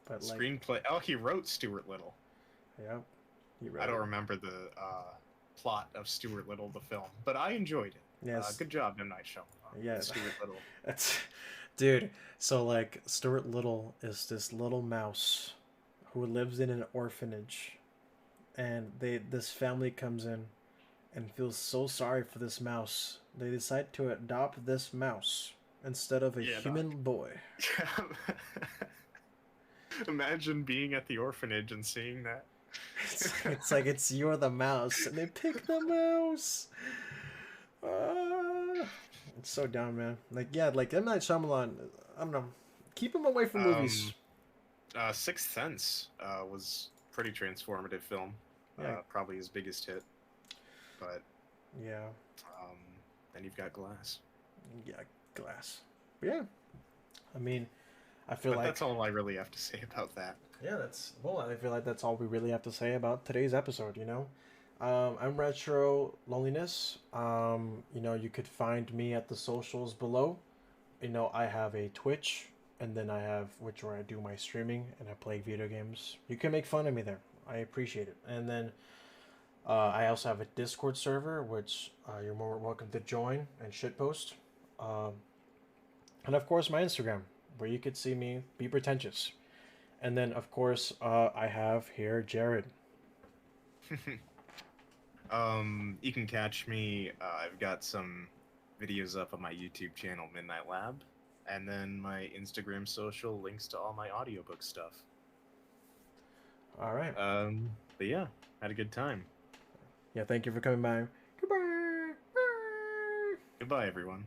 But like screenplay. Oh, he wrote Stuart Little. Yep. I don't remember the plot of Stuart Little, the film, but I enjoyed it. Yes. Good job, M. Night Shyamalan. Yeah. Stuart Little. That's, dude. So like Stuart Little is this little mouse who lives in an orphanage, and this family comes in and feels so sorry for this mouse. They decide to adopt this mouse instead of a human boy. Imagine being at the orphanage and seeing that. It's like you're the mouse, and they pick the mouse. It's so dumb, man. Like M. Night Shyamalan. I don't know. Keep him away from movies. Sixth Sense was pretty transformative film. Yeah. Probably his biggest hit. But yeah. Then you've got Glass. Yeah, Glass. But yeah. I mean, I feel like that's all I really have to say about that. Yeah, I feel like that's all we really have to say about today's episode, you know? I'm Retro Loneliness. You could find me at the socials below. I have a Twitch, and then I have where I do my streaming, and I play video games. You can make fun of me there. I appreciate it. And then I also have a Discord server, which you're more welcome to join and shitpost. And of course, my Instagram, where you could see me be pretentious. And then, of course, I have here Jared. You can catch me. I've got some videos up on my YouTube channel, Midnight Lab, and then my Instagram social links to all my audiobook stuff. All right. But yeah, had a good time. Yeah, thank you for coming by. Goodbye. Goodbye, everyone.